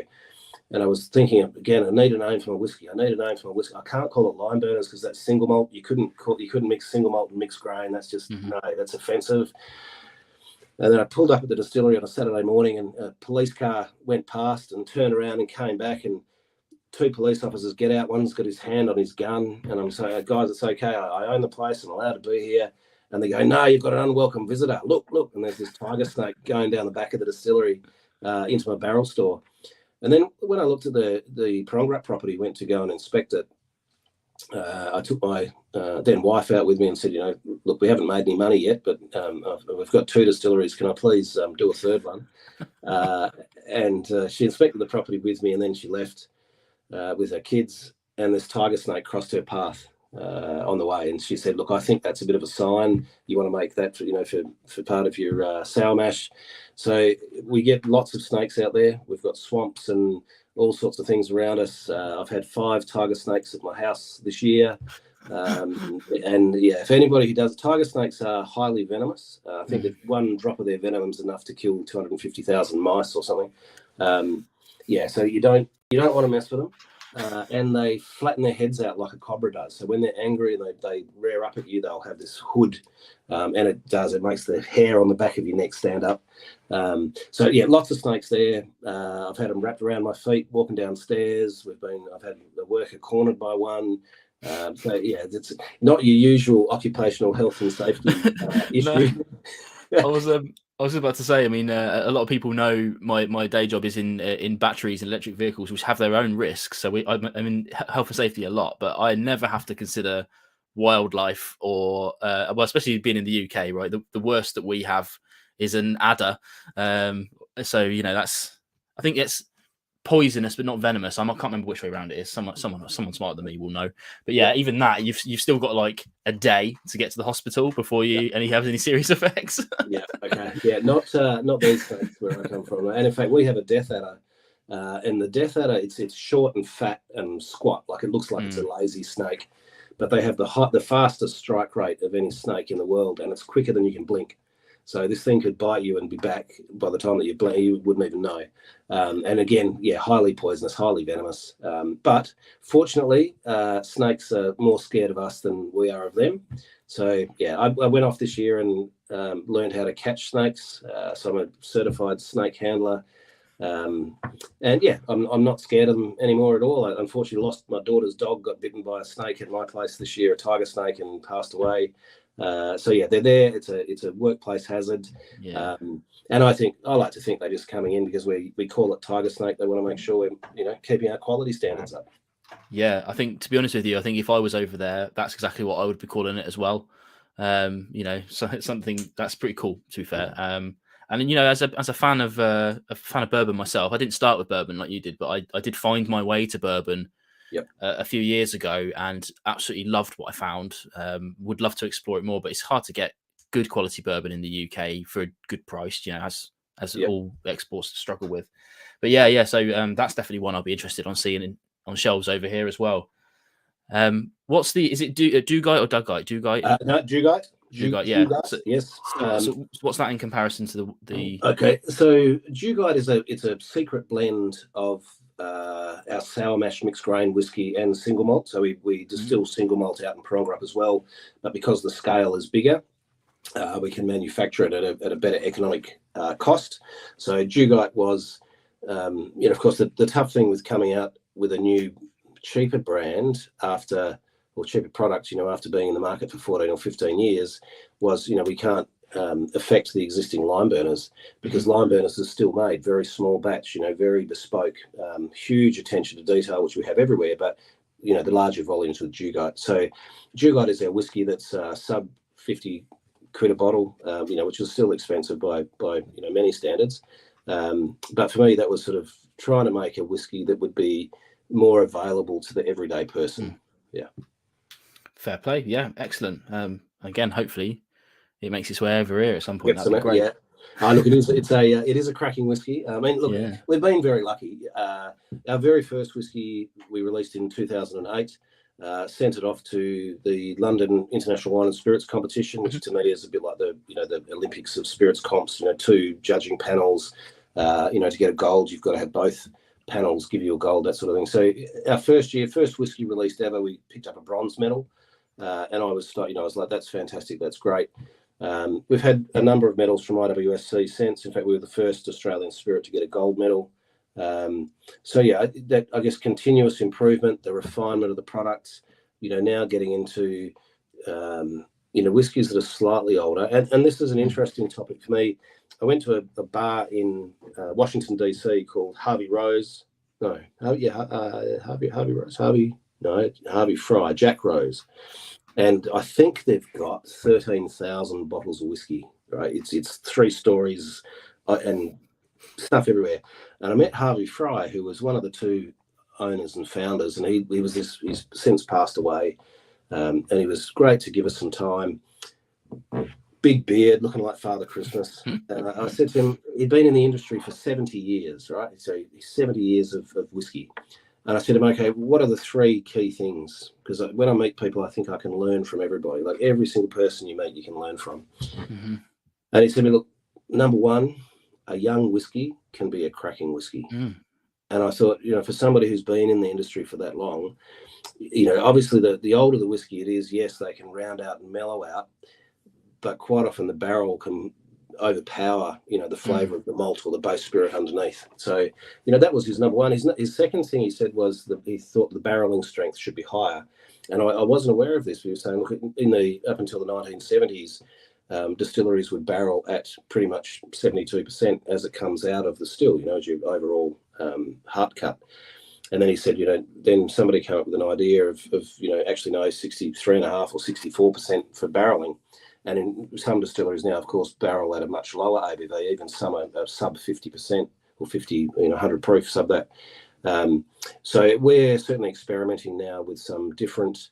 And I was thinking, again, I need a name for my whiskey. I can't call it lime burners because that's single malt. You couldn't mix single malt and mixed grain. That's just no, that's offensive. And then I pulled up at the distillery on a Saturday morning, and a police car went past and turned around and came back, and 2 police officers get out. One's got his hand on his gun, and I'm saying, guys, it's okay. I own the place. I'm allowed to be here. And they go, no, you've got an unwelcome visitor. Look. And there's this tiger snake going down the back of the distillery into my barrel store. And then when I looked at the Prongrat property, went to go and inspect it, I took my then wife out with me and said, look, we haven't made any money yet, but we've got 2 distilleries. Can I please do a third one? And she inspected the property with me, and then she left with her kids, and this tiger snake crossed her path on the way. And she said, look, I think that's a bit of a sign. You want to make that for part of your sour mash. So we get lots of snakes out there. We've got swamps and all sorts of things around us. I've had 5 tiger snakes at my house this year. And yeah, if anybody who does, tiger snakes are highly venomous. I think that 1 drop of their venom is enough to kill 250,000 mice or something. So you don't want to mess with them. And they flatten their heads out like a cobra does. So when they're angry and they rear up at you, they'll have this hood, and it makes the hair on the back of your neck stand up. So yeah, lots of snakes there. I've had them wrapped around my feet walking downstairs. I've had a worker cornered by one. So yeah, it's not your usual occupational health and safety issue. I was about to say, I mean, a lot of people know my day job is in batteries and electric vehicles, which have their own risks. So I mean, health and safety a lot, but I never have to consider wildlife or, well, especially being in the UK, right? The worst that we have is an adder. So, I think it's poisonous, but not venomous. I can't remember which way around it is. Someone smarter than me will know. But yeah, even that, you've still got like a day to get to the hospital before you have any serious effects. Yeah. Okay. Yeah. Not these snakes where I come from. And in fact, we have a death adder, and the death adder, it's short and fat and squat. Like, it looks like it's a lazy snake, but they have the fastest strike rate of any snake in the world, and it's quicker than you can blink. So this thing could bite you and be back by the time that you blink. You wouldn't even know. And again, yeah, highly poisonous, highly venomous. But fortunately, snakes are more scared of us than we are of them. So yeah, I went off this year and learned how to catch snakes. So I'm a certified snake handler. And yeah, I'm not scared of them anymore at all. I unfortunately lost my daughter's dog, got bitten by a snake at my place this year, a tiger snake, and passed away. So yeah, they're there. It's a workplace hazard. Yeah. And I like to think they're just coming in because we call it tiger snake. They want to make sure we're keeping our quality standards up. Yeah, I think, to be honest with you, I think if I was over there, that's exactly what I would be calling it as well. So it's something that's pretty cool, to be fair. And as a fan of bourbon myself, I didn't start with bourbon like you did, but I did find my way to bourbon. Yep. A few years ago, and absolutely loved what I found. Would love to explore it more, but it's hard to get good quality bourbon in the UK for a good price, as all exports struggle with. But yeah, so that's definitely one I'll be interested on seeing on shelves over here as well. Is it Dugite or Dugite? Dugite? No, Dugite. Dugite, yeah. Dugite, yes. So what's that in comparison to the? Okay, so Dugite it's a secret blend of our sour mash mixed grain whiskey and single malt. So we distill single malt out in Prongrat as well, but because the scale is bigger, we can manufacture it at a better economic cost. So Dugite was, of course, the tough thing with coming out with a new cheaper brand cheaper product, after being in the market for 14 or 15 years, was, we can't affect the existing lime burners, because lime burners are still made very small batch, very bespoke, huge attention to detail, which we have everywhere, but the larger volumes with Dugite. So Dugite is our whiskey that's sub 50 quid a bottle, which is still expensive by many standards, but for me that was sort of trying to make a whiskey that would be more available to the everyday person. Yeah, fair play. Yeah, excellent. Again, hopefully it makes its way over here at some point. That'd be great. Yeah. Look, it is a cracking whiskey. I mean, look, we've been very lucky. Our very first whiskey we released in 2008, sent it off to the London International Wine and Spirits Competition, which to me is a bit like the Olympics of spirits comps. 2 judging panels. To get a gold, you've got to have both panels give you a gold, that sort of thing. So our first whiskey released ever, we picked up a bronze medal, and I was like, that's fantastic, that's great. We've had a number of medals from IWSC since. In fact, we were the first Australian spirit to get a gold medal. So yeah, that, I guess, continuous improvement, the refinement of the products, now getting into whiskies that are slightly older. And this is an interesting topic for me. I went to a bar in Washington, D.C. called Harvey Rose. No, Harvey Fry, Jack Rose. And I think they've got 13,000 bottles of whiskey, right? It's 3 stories and stuff everywhere. And I met Harvey Fry, who was one of the 2 owners and founders, and he's since passed away. And he was great to give us some time. Big beard, looking like Father Christmas. And I said to him, he'd been in the industry for 70 years, right? So 70 years of whiskey. And I said to him, okay, what are the 3 key things? Because when I meet people, I think I can learn from everybody. Like every single person you meet, you can learn from. Mm-hmm. And he said to me, look, number 1, a young whiskey can be a cracking whiskey. Mm. And I thought, for somebody who's been in the industry for that long, obviously the older the whiskey it is, yes, they can round out and mellow out, but quite often the barrel can overpower, the flavour of the malt or the base spirit underneath. So, that was his number 1. His second thing he said was that he thought the barreling strength should be higher. And I wasn't aware of this. He was saying, look, up until the 1970s, distilleries would barrel at pretty much 72% as it comes out of the still, as your overall heart cut. And then he said, then somebody came up with an idea of actually no, 63.5 or 64% for barreling. And in some distilleries now, of course, barrel at a much lower ABV, even some are sub 50% or 50, 100 proof, sub that. So we're certainly experimenting now with some different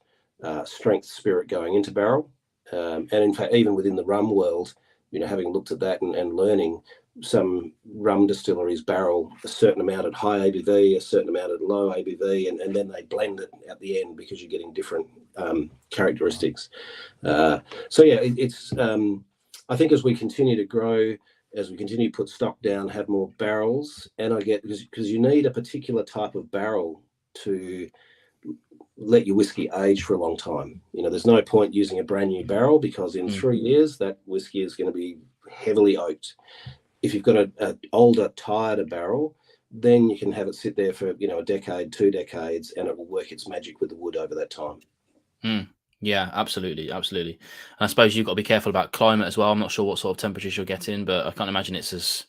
strength spirit going into barrel. And in fact, even within the rum world, having looked at that and learning, some rum distilleries barrel a certain amount at high ABV, a certain amount at low ABV, and then they blend it at the end because you're getting different characteristics. So yeah, it's I think as we continue to grow, as we continue to put stock down, have more barrels, and because you need a particular type of barrel to let your whiskey age for a long time. There's no point using a brand new barrel because in 3 years that whiskey is going to be heavily oaked. If you've got an older, tireder barrel, then you can have it sit there for a decade, 2 decades, and it will work its magic with the wood over that time. Yeah, absolutely. And I suppose you've got to be careful about climate as well. I'm not sure what sort of temperatures you're getting, but I can't imagine it's as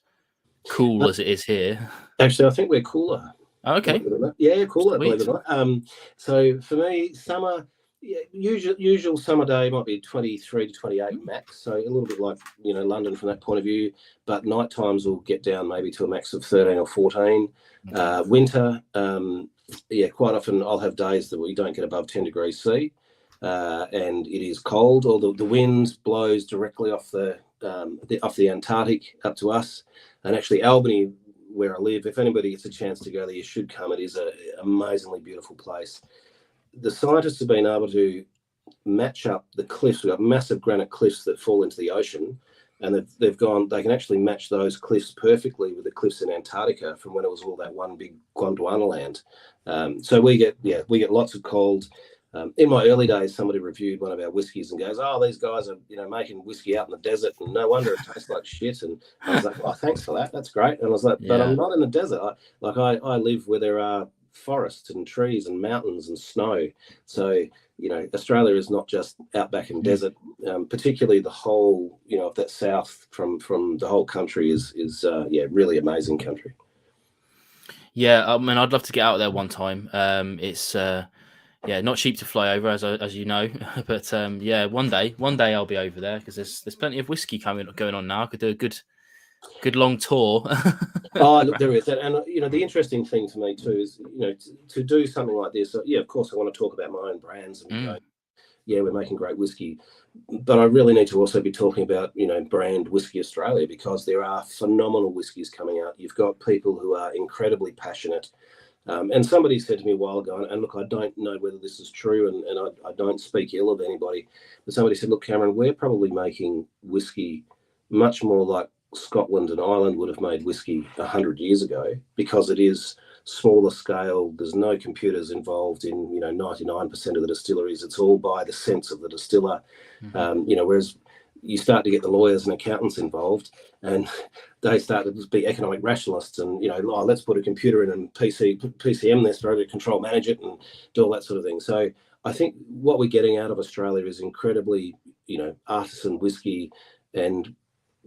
cool as it is here. Actually, I think we're cooler. Oh, okay. Yeah, cooler, believe it or not. So for me, summer, usual summer day might be 23 to 28 max. So a little bit like, London from that point of view. But night times will get down maybe to a max of 13 or 14. Winter, quite often I'll have days that we don't get above 10 degrees C. And it is cold, or the wind blows directly off the Antarctic up to us. And actually Albany, where I live, if anybody gets a chance to go there, you should come. It is an amazingly beautiful place. The scientists have been able to match up the cliffs. We've got massive granite cliffs that fall into the ocean, and they can actually match those cliffs perfectly with the cliffs in Antarctica from when it was all that one big Gondwana land. So we get lots of cold. In my early days, somebody reviewed one of our whiskies and goes, "Oh, these guys are, making whiskey out in the desert, and no wonder it tastes like shit." And I was like, "Oh, thanks for that. That's great." And I was like, "But I'm not in the desert. I live where there are forests and trees and mountains and snow. So, Australia is not just outback and desert. Particularly the whole, of that south from the whole country is really amazing country." Yeah, I mean, I'd love to get out there one time. It's not cheap to fly over, as you know, but one day I'll be over there because there's plenty of whiskey going on now. I could do a good long tour. Oh, look, there is, and the interesting thing to me too is to do something like this. Of course, I want to talk about my own brands and we're making great whiskey, but I really need to also be talking about brand Whisky Australia, because there are phenomenal whiskies coming out. You've got people who are incredibly passionate. And somebody said to me a while ago, and look, I don't know whether this is true, and I don't speak ill of anybody, but somebody said, "Look, Cameron, we're probably making whiskey much more like Scotland and Ireland would have made whiskey 100 years ago, because it is smaller scale. There's no computers involved in 99% of the distilleries. It's all by the sense of the distiller. Whereas you start to get the lawyers and accountants involved, and they start to be economic rationalists, and let's put a computer in and PCM this to control, manage it, and do all that sort of thing. So I think what we're getting out of Australia is incredibly artisan whiskey, and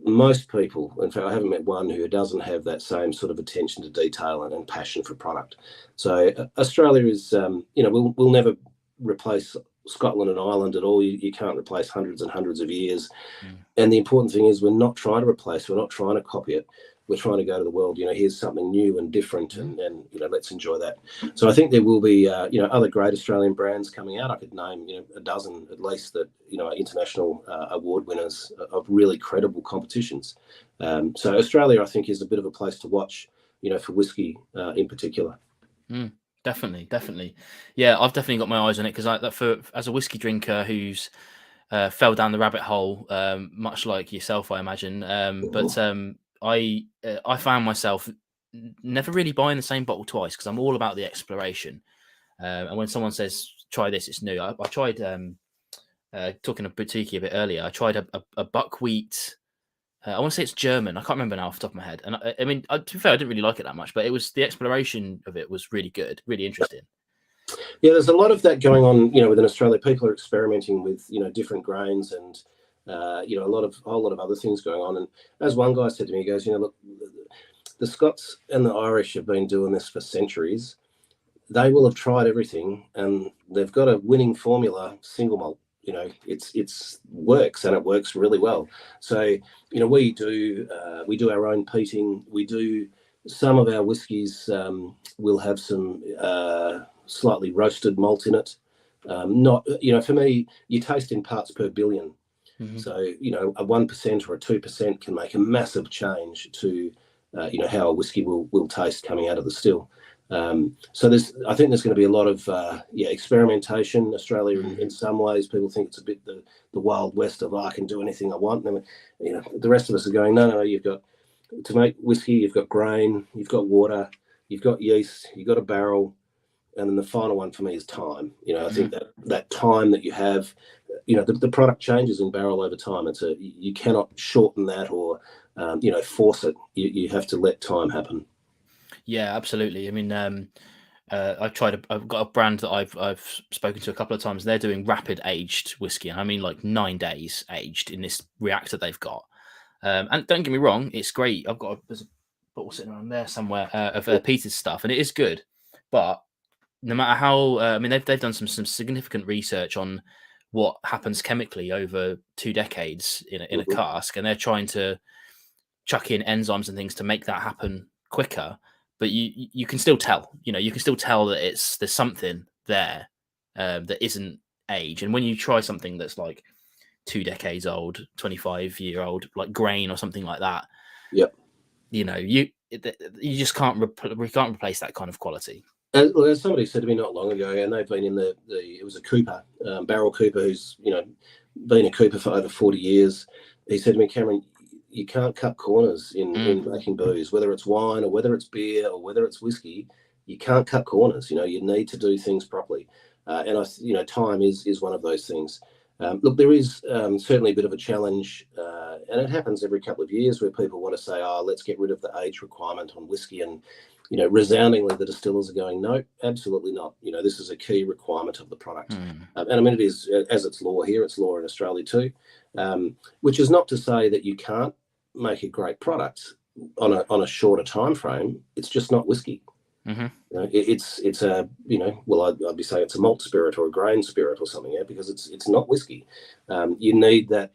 most people, in fact, I haven't met one who doesn't have that same sort of attention to detail and passion for product. So Australia is, we'll never replace Scotland and Ireland at all. You can't replace hundreds and hundreds of years. And the important thing is we're not trying to replace, we're not trying to copy it. We're trying to go to the world, here's something new and different, and let's enjoy that. So I think there will be, other great Australian brands coming out. I could name, a dozen at least that, are international award winners of really credible competitions. So Australia, I think, is a bit of a place to watch, for whiskey in particular. Definitely. Yeah, I've definitely got my eyes on it because as a whiskey drinker who's fell down the rabbit hole, much like yourself, I imagine. But I found myself never really buying the same bottle twice because I'm all about the exploration. And when someone says try this, it's new. I tried talking of boutique a bit earlier. I tried a buckwheat. I want to say it's German. I can't remember now off the top of my head. And I mean, to be fair, I didn't really like it that much, but it was the exploration of it was really good, really interesting. Yeah, there's a lot of that going on, within Australia. People are experimenting with, different grains and, a whole lot of other things going on. And as one guy said to me, he goes, look, the Scots and the Irish have been doing this for centuries. They will have tried everything, and they've got a winning formula, single malt. It's works, and it works really well. So, we do our own peating. We do some of our whiskies. We'll have some slightly roasted malt in it. Not, for me, you taste in parts per billion. So, a 1% or a 2% can make a massive change to, how a whiskey will taste coming out of the still. So I think there's going to be a lot of experimentation. Australia, in some ways, people think it's a bit the Wild West of I can do anything I want. And the rest of us are going, no. You've got to make whiskey. You've got grain. You've got water. You've got yeast. You've got a barrel. And then the final one for me is time. I think that time that you have, the product changes in barrel over time. You cannot shorten that or, force it. You have to let time happen. Yeah, absolutely. I mean, I've got a brand that I've spoken to a couple of times. They're doing rapid aged whiskey, and I mean like 9 days aged in this reactor they've got. And don't get me wrong, it's great. There's a bottle sitting around there somewhere of Peter's stuff, and it is good. But no matter how, I mean, they've done some significant research on what happens chemically over 2 decades in a cask, and they're trying to chuck in enzymes and things to make that happen quicker. But you can still tell, you can still tell that there's something there that isn't age. And when you try something that's like 2 decades old, 25-year-old, like grain or something like that, yep, you just can't replace that kind of quality. As somebody said to me not long ago, and they've been in it was a Cooper, barrel Cooper, who's been a Cooper for over 40 years. He said to me, Cameron, you can't cut corners in making booze, whether it's wine or whether it's beer or whether it's whiskey. You can't cut corners. You need to do things properly, and time is one of those things. Look, there is certainly a bit of a challenge, and it happens every couple of years where people want to say, let's get rid of the age requirement on whiskey, and resoundingly the distillers are going, no, absolutely not. This is a key requirement of the product. And I mean, it is, as it's law here, it's law in Australia too, which is not to say that you can't make a great product on a shorter time frame. It's just not whiskey. It's a I'd be saying it's a malt spirit or a grain spirit or something, because it's not whiskey. You need that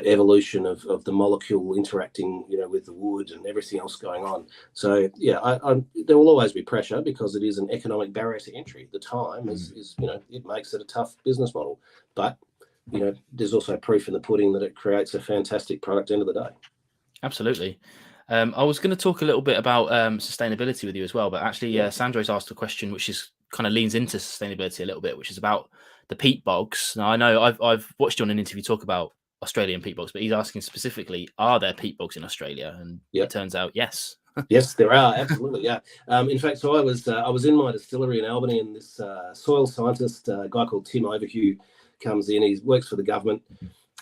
evolution of the molecule interacting with the wood and everything else going on. So there will always be pressure because it is an economic barrier to entry. The time is it makes it a tough business model, but there's also proof in the pudding that it creates a fantastic product at the end of the day. Absolutely. I was going to talk a little bit about sustainability with you as well, but actually Sandro's asked a question which is kind of leans into sustainability a little bit, which is about the peat bogs. Now, I know I've watched you on an interview talk about Australian peat bogs, but he's asking specifically, are there peat bogs in Australia? And it turns out, yes. Yes, there are, absolutely, yeah. In fact, so I was in my distillery in Albany, and this soil scientist, a guy called Tim Overhue, comes in. He works for the government,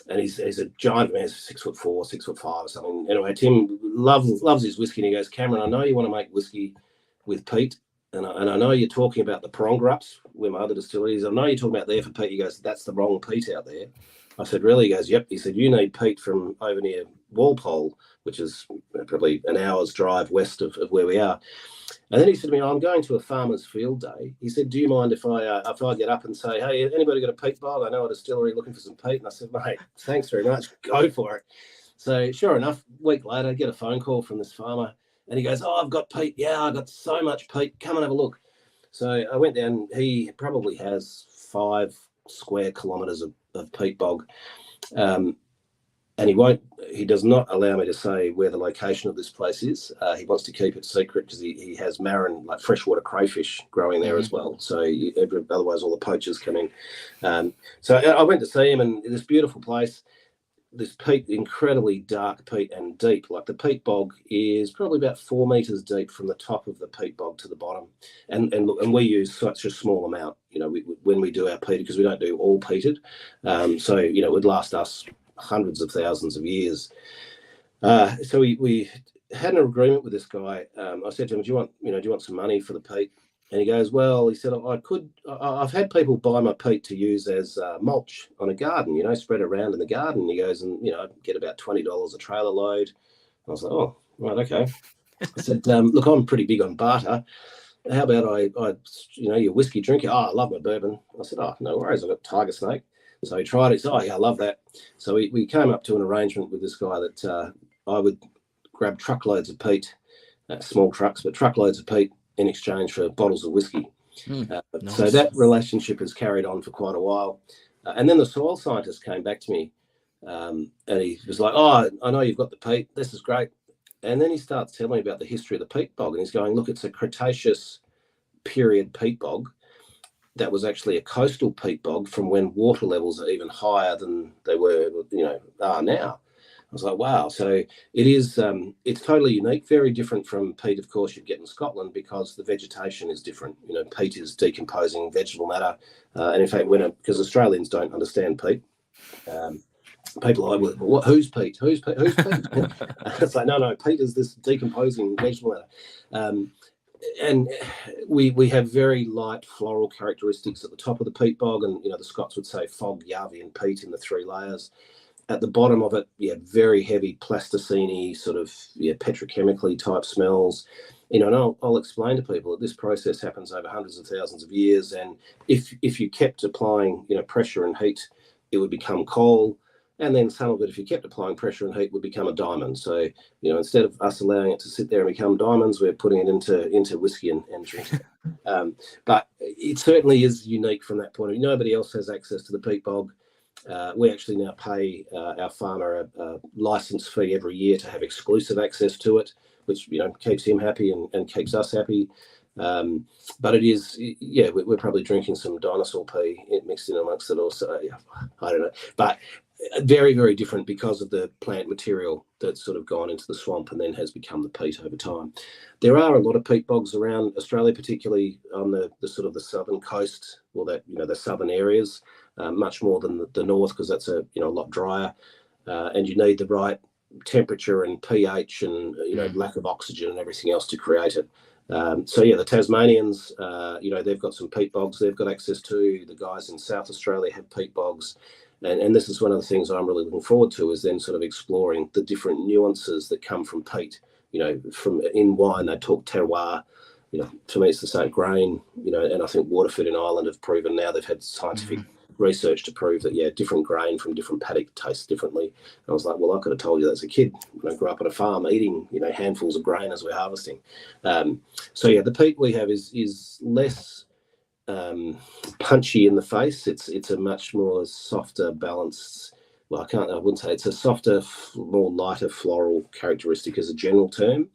and he's a giant man, 6'4", 6'5" or something. Anyway, Tim loves his whiskey, and he goes, Cameron, I know you want to make whiskey with peat, and I know you're talking about the Porongarups, where my other distillery is. I know you're talking about there for peat. He goes, that's the wrong peat out there. I said, really? He goes, yep. He said, you need peat from over near Walpole, which is probably an hour's drive west of where we are. And then he said to me, I'm going to a farmer's field day. He said, do you mind if I get up and say, hey, anybody got a peat bog? I know a distillery looking for some peat. And I said, mate, thanks very much. Go for it. So sure enough, a week later, I get a phone call from this farmer, and he goes, oh, I've got peat. Yeah, I've got so much peat. Come and have a look. So I went down. He probably has 5 square kilometres of peat bog. And he does not allow me to say where the location of this place is. He wants to keep it secret because he has marron, like freshwater crayfish, growing there as well. So otherwise all the poachers come in. So I went to see him, and this beautiful place, this peat, incredibly dark peat and deep. Like the peat bog is probably about 4 meters deep from the top of the peat bog to the bottom. And we use such a small amount, when we do our peat, because we don't do all peated. So, it would last us hundreds of thousands of years. So we had an agreement with this guy. I said to him, do you want some money for the peat? And he goes, well, he said, I've had people buy my peat to use as mulch on a garden, spread around in the garden. He goes, and, I'd get about $20 a trailer load. I was like, oh, right, okay. I said, look, I'm pretty big on barter. How about your whiskey drinker? Oh, I love my bourbon. I said, oh, no worries. I've got Tiger Snake. So he tried it. He said, oh, yeah, I love that. So we came up to an arrangement with this guy that I would grab truckloads of peat, small trucks, but truckloads of peat, in exchange for bottles of whiskey. Nice. So that relationship has carried on for quite a while. And then the soil scientist came back to me, and he was like, oh, I know you've got the peat. This is great. And then he starts telling me about the history of the peat bog. And he's going, look, it's a Cretaceous period peat bog that was actually a coastal peat bog from when water levels are even higher than they were, are now. I was like, wow. So it is, it's totally unique, very different from peat, of course, you'd get in Scotland, because the vegetation is different. Peat is decomposing vegetable matter. And in fact, because Australians don't understand peat, people are like, well, who's peat? Who's peat? It's like, no, peat is this decomposing vegetable matter. And we have very light floral characteristics at the top of the peat bog. And, the Scots would say fog, yavi, and peat in the 3 layers. At the bottom of it, very heavy plasticine-y, sort of petrochemically type smells. And I'll explain to people that this process happens over hundreds of thousands of years. And if you kept applying, pressure and heat, it would become coal. And then some of it, if you kept applying pressure and heat, would become a diamond. So, instead of us allowing it to sit there and become diamonds, we're putting it into whiskey and drinking it. But it certainly is unique from that point of view. Nobody else has access to the peat bog. We actually now pay our farmer a license fee every year to have exclusive access to it, which keeps him happy and keeps us happy. But it is, we're probably drinking some dinosaur pee mixed in amongst it also. I don't know, but very, very different because of the plant material that's sort of gone into the swamp and then has become the peat over time. There are a lot of peat bogs around Australia, particularly on the sort of the southern coast, or that the southern areas. Much more than the north, because that's a lot drier, and you need the right temperature and pH and lack of oxygen and everything else to create it. So the Tasmanians, they've got some peat bogs they've got access to. The guys in South Australia have peat bogs, and this is one of the things I'm really looking forward to, is then sort of exploring the different nuances that come from peat. From in wine they talk terroir. To me it's the same grain. And I think Waterford in Ireland have proven now, they've had scientific research to prove that different grain from different paddock tastes differently. And I was like, well, I could have told you that as a kid when I grew up on a farm eating handfuls of grain as we're harvesting. The peat we have is less punchy in the face. It's a much more softer, balanced, well, I wouldn't say it's a softer, more lighter floral characteristic as a general term.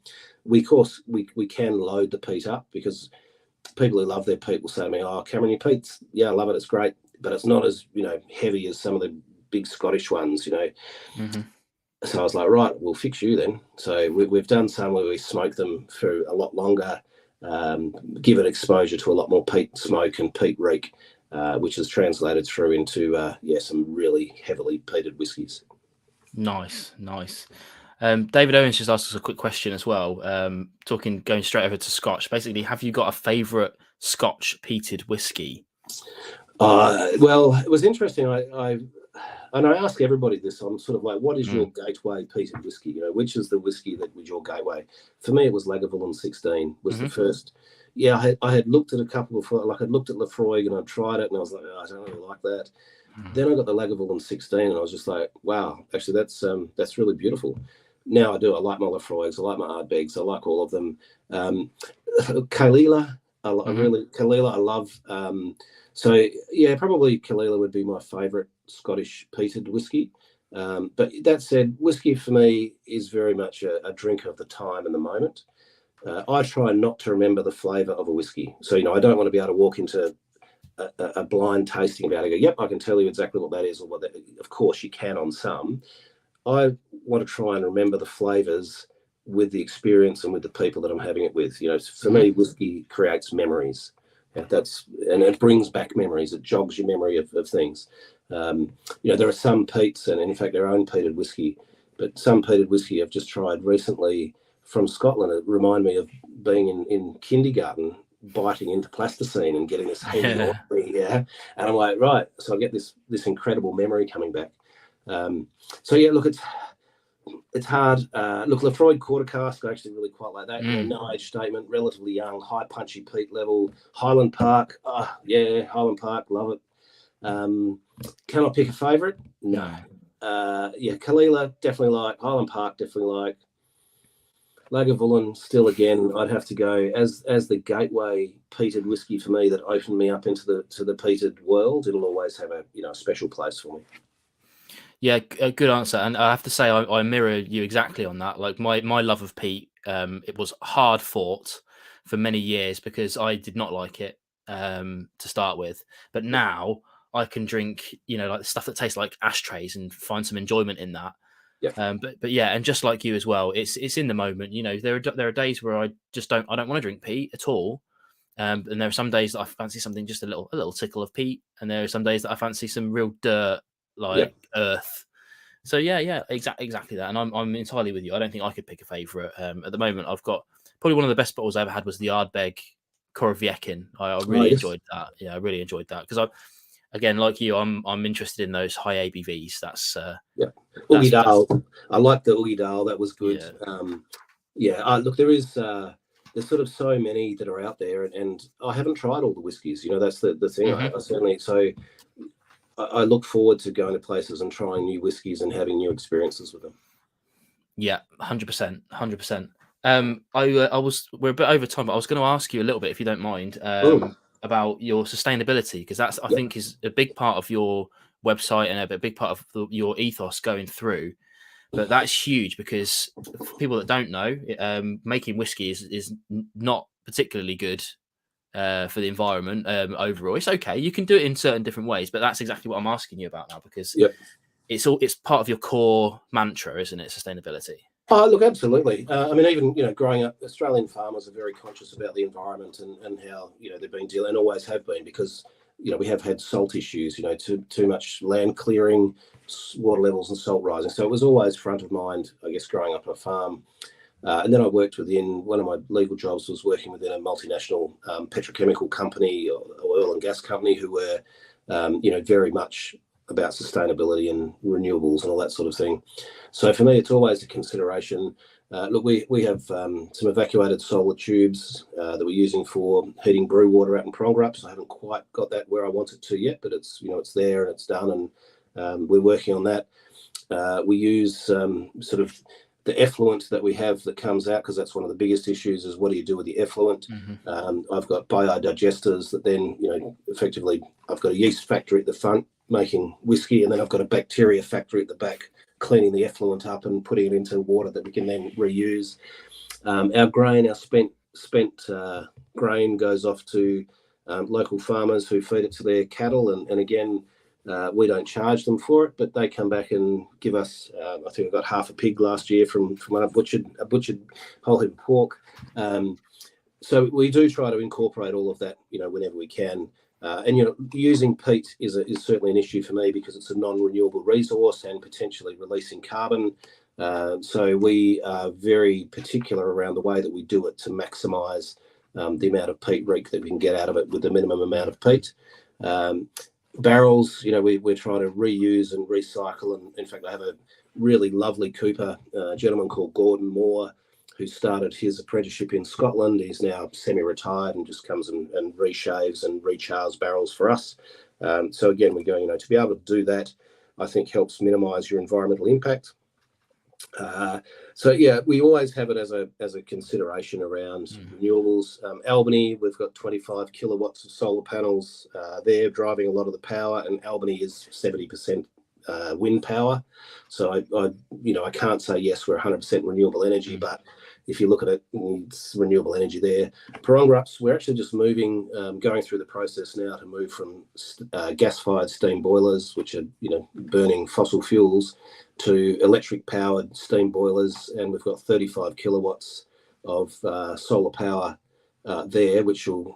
We can load the peat up, because people who love their peat will say to me, oh, Cameron, your peat's, I love it, it's great, but it's not as heavy as some of the big Scottish ones. So I was like, right, we'll fix you then. So we've done some where we smoke them for a lot longer, give it exposure to a lot more peat smoke and peat reek, which is translated through into some really heavily peated whiskies. Nice. David Owens just asked us a quick question as well. Going straight over to Scotch. Basically, have you got a favourite Scotch peated whiskey? Well, it was interesting. I ask everybody this. I'm sort of like, what is your gateway peated whiskey? You know, which is the whiskey that was your gateway? For me, it was Lagavulin 16 was the first. Yeah, I had looked at a couple before. Like I'd looked at Lafroig and I tried it, and I was like, oh, I don't really like that. Then I got the Lagavulin 16, and I was just like, wow, actually, that's really beautiful. Now I do. I like my Lafroigs. I like my Ardbegs. I like all of them. Kalila, Kalila, I love. So yeah, probably Kalila would be my favourite Scottish peated whiskey. But that said, whiskey for me is very much a drink of the time and the moment. I try not to remember the flavour of a whiskey. So, I don't want to be able to walk into a blind tasting about it. Go, yep, I can tell you exactly what that is, or what that. Of course, you can on some. I want to try and remember the flavours with the experience and with the people that I'm having it with. For me, whiskey creates memories. And it brings back memories. It jogs your memory of things. There are some peats, and in fact, their own peated whiskey. But some peated whiskey I've just tried recently from Scotland. It reminded me of being in kindergarten, biting into plasticine and getting this heavy oil, and I'm like, right, so I get this incredible memory coming back. So yeah, look, it's hard. Look, Lafroig quarter cask, I actually really quite like that. No age statement, relatively young, high punchy peat level. Highland Park, Highland Park, love it. Can I pick a favourite? No. Kalila, definitely like. Highland Park, definitely like. Lagavulin, still again, I'd have to go as the gateway peated whiskey for me that opened me up into the peated world. It'll always have a special place for me. Yeah, a good answer. And I have to say, I mirror you exactly on that. Like my love of peat, it was hard fought for many years because I did not like it to start with. But now I can drink, like stuff that tastes like ashtrays and find some enjoyment in that. Yeah. But yeah, and just like you as well, it's in the moment. There are days where I don't want to drink peat at all. And there are some days that I fancy something just a little tickle of peat, and there are some days that I fancy some real dirt, like earth. So yeah, exactly that. And I'm entirely with you. I don't think I could pick a favourite. At the moment, I've got probably one of the best bottles I ever had was the Ardbeg Corviekin. I really enjoyed that. Yeah, I really enjoyed that because again, like you, I'm interested in those high ABVs. That's Ullydale. I like the Ullydale. That was good. Yeah. Look, there's sort of so many that are out there, and I haven't tried all the whiskies. That's the thing. I certainly I look forward to going to places and trying new whiskies and having new experiences with them. Yeah, 100%. We're a bit over time, but I was going to ask you a little bit, if you don't mind, about your sustainability, because that's I think is a big part of your website and a big part of your ethos going through. But that's huge because for people that don't know, making whiskey is not particularly good for the environment overall. It's okay, you can do it in certain different ways, but that's exactly what I'm asking you about now because it's part of your core mantra, isn't it? Sustainability. Oh, look, absolutely. I mean, even growing up, Australian farmers are very conscious about the environment and how they've been dealing and always have been because we have had salt issues. Too much land clearing, water levels, and salt rising. So it was always front of mind, I guess, growing up on a farm. And then I worked within one of my legal jobs was working within a multinational petrochemical company or oil and gas company who were, very much about sustainability and renewables and all that sort of thing. So for me, it's always a consideration. Look, we have some evacuated solar tubes that we're using for heating brew water out in Prongerup. So I haven't quite got that where I want it to yet, but it's it's there and it's done, and we're working on that. We use sort of the effluent that we have that comes out, because that's one of the biggest issues is what do you do with the effluent? I've got biodigesters that then, effectively I've got a yeast factory at the front making whiskey, and then I've got a bacteria factory at the back cleaning the effluent up and putting it into water that we can then reuse. Our grain, our spent grain goes off to local farmers who feed it to their cattle, and again, We don't charge them for it, but they come back and give us. I think I got half a pig last year from when I butchered whole head of pork. So we do try to incorporate all of that, whenever we can. And using peat is certainly an issue for me because it's a non-renewable resource and potentially releasing carbon. So we are very particular around the way that we do it to maximise the amount of peat reek that we can get out of it with the minimum amount of peat. Barrels, we're trying to reuse and recycle. And in fact, I have a really lovely cooper, a gentleman called Gordon Moore, who started his apprenticeship in Scotland. He's now semi-retired and just comes and reshaves and rechars barrels for us. So again, we're going, to be able to do that, I think helps minimise your environmental impact. So yeah, we always have it as a consideration around renewables. Albany, we've got 25 kilowatts of solar panels. They're driving a lot of the power, and Albany is 70% wind power. So I can't say yes, we're 100% renewable energy, but if you look at it, it's renewable energy there. Parongarups, we're actually just moving, going through the process now to move from gas-fired steam boilers, which are burning fossil fuels, to electric-powered steam boilers, and we've got 35 kilowatts of solar power there, which will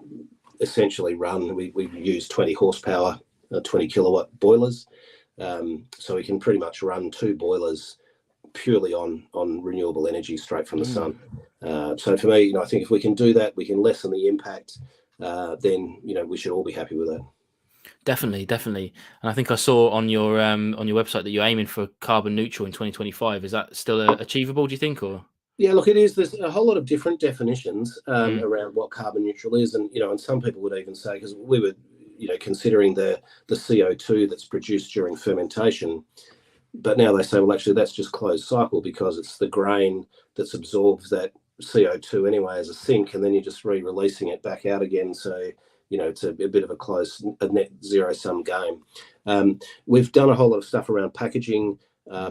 essentially run. We use 20 horsepower, 20 kilowatt boilers, so we can pretty much run 2 boilers purely on renewable energy straight from the sun. So for me, I think if we can do that, we can lessen the impact. Then we should all be happy with that. Definitely. And I think I saw on your website that you're aiming for carbon neutral in 2025. Is that still achievable, do you think? Or yeah, look, it is. There's a whole lot of different definitions around what carbon neutral is, and and some people would even say, because we were considering the CO2 that's produced during fermentation. But now they say, well, actually, that's just closed cycle because it's the grain that absorbs that CO2 anyway as a sink, and then you're just re-releasing it back out again. So, it's a bit of a net zero-sum game. We've done a whole lot of stuff around packaging.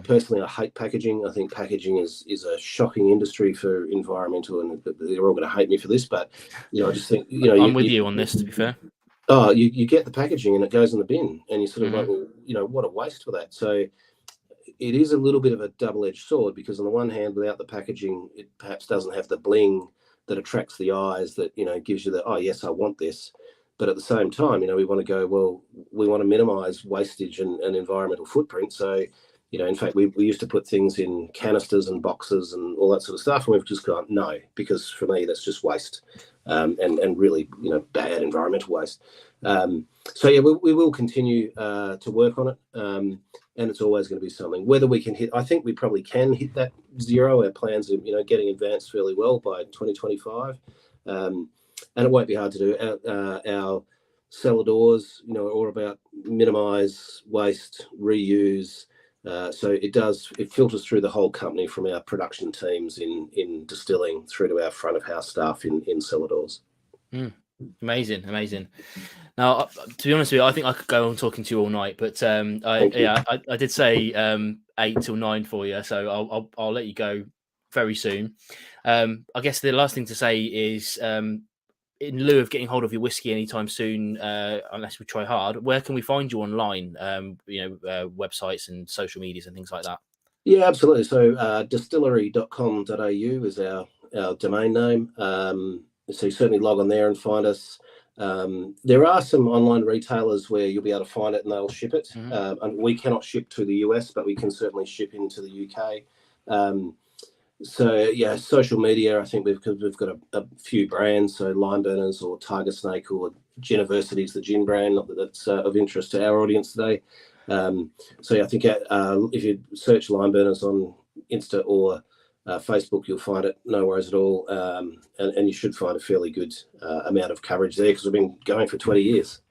Personally, I hate packaging. I think packaging is a shocking industry for environmental, and they're all going to hate me for this. But, I just think, I'm with you on this, to be fair. Oh, you get the packaging and it goes in the bin, and you sort of like, well, what a waste for that. So it is a little bit of a double-edged sword, because on the one hand, without the packaging, it perhaps doesn't have the bling that attracts the eyes, that gives you the, oh yes, I want this. But at the same time, we want to go, well, we want to minimize wastage and environmental footprint. So in fact, we used to put things in canisters and boxes and all that sort of stuff, and we've just gone no, because for me that's just waste, and really bad environmental waste. So yeah, we will continue to work on it, and it's always going to be something. Whether we can hit, I think we probably can hit that zero. Our plans are getting advanced fairly well by 2025, and it won't be hard to do. Our cellar doors, are all about minimise waste, reuse. So it filters through the whole company, from our production teams in distilling through to our front of house staff in cellar doors. Amazing. Now, to be honest with you, I think I could go on talking to you all night, but I did say 8 till 9 for you, so I'll let you go very soon. I guess the last thing to say is, in lieu of getting hold of your whiskey anytime soon, unless we try hard, where can we find you online? Websites and social medias and things like that. Yeah, absolutely. So distillery.com.au is our domain name. So you certainly log on there and find us. There are some online retailers where you'll be able to find it and they'll ship it. And we cannot ship to the US, but we can certainly ship into the UK. So yeah, social media, I think we've got a few brands. So Lime Burners or Tiger Snake or Giniversity's the gin brand, not that that's of interest to our audience today. So yeah, I think if you search Lime Burners on Insta or Facebook, you'll find it, no worries at all, and you should find a fairly good amount of coverage there, because we've been going for 20 years.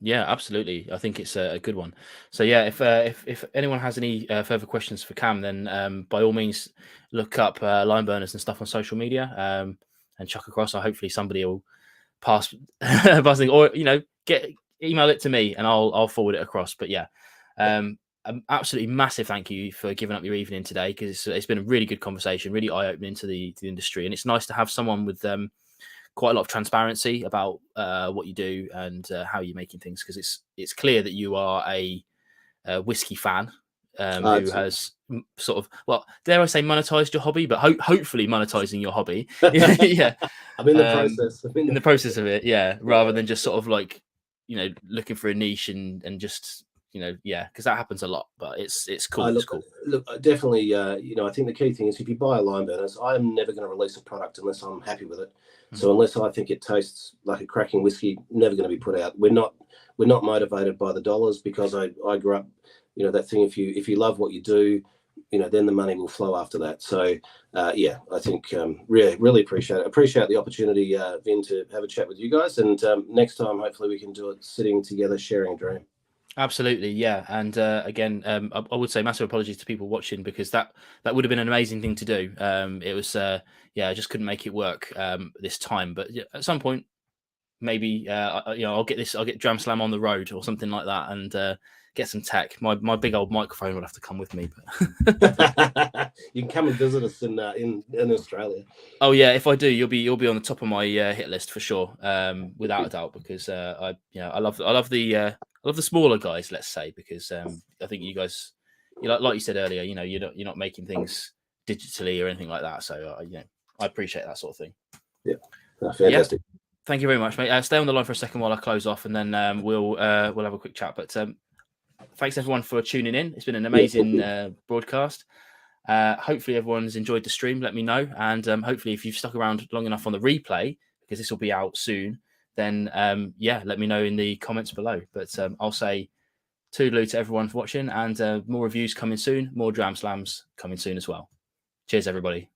Yeah, absolutely. I think it's a good one. So yeah, if anyone has any further questions for Cam, then by all means look up Lime Burners and stuff on social media, and chuck across. Or hopefully somebody will pass buzzing, or email it to me and I'll forward it across. But yeah, an absolutely massive thank you for giving up your evening today, because it's been a really good conversation, really eye-opening to the industry, and it's nice to have someone with quite a lot of transparency about what you do and how you're making things, because it's clear that you are a whiskey fan who has sort of, well, dare I say, monetized your hobby, but hopefully monetizing your hobby. Yeah, I'm in the process. In the process of it, yeah, rather than just sort of like, looking for a niche and just, because that happens a lot. But it's cool. It's cool. Look, definitely. I think the key thing is if you buy a lime burners, I'm never going to release a product unless I'm happy with it. So unless I think it tastes like a cracking whiskey, never going to be put out. We're not motivated by the dollars, because I grew up, that thing. If you love what you do, then the money will flow after that. So I think really appreciate the opportunity, Vin, to have a chat with you guys. And next time, hopefully, we can do it sitting together, sharing a dream. Absolutely, yeah. And again, I would say massive apologies to people watching, because that would have been an amazing thing to do. It was, I just couldn't make it work this time. But at some point, maybe I'll get Dram Slam on the road or something like that, and get some tech. My big old microphone will have to come with me. But you can come and visit us in Australia. Oh yeah, if I do, you'll be on the top of my hit list for sure, without a doubt. Because I love the smaller guys, let's say, because I think you guys, like you said earlier, you're not making things digitally or anything like that. So I appreciate that sort of thing. Yeah, fantastic. Yeah. Thank you very much, mate. Stay on the line for a second while I close off, and then we'll have a quick chat. But thanks everyone for tuning in. It's been an amazing broadcast. Hopefully everyone's enjoyed the stream. Let me know, and hopefully if you've stuck around long enough on the replay, because this will be out soon, then let me know in the comments below. But I'll say toodaloo to everyone for watching, and more reviews coming soon, more Dram Slams coming soon as well. Cheers, everybody.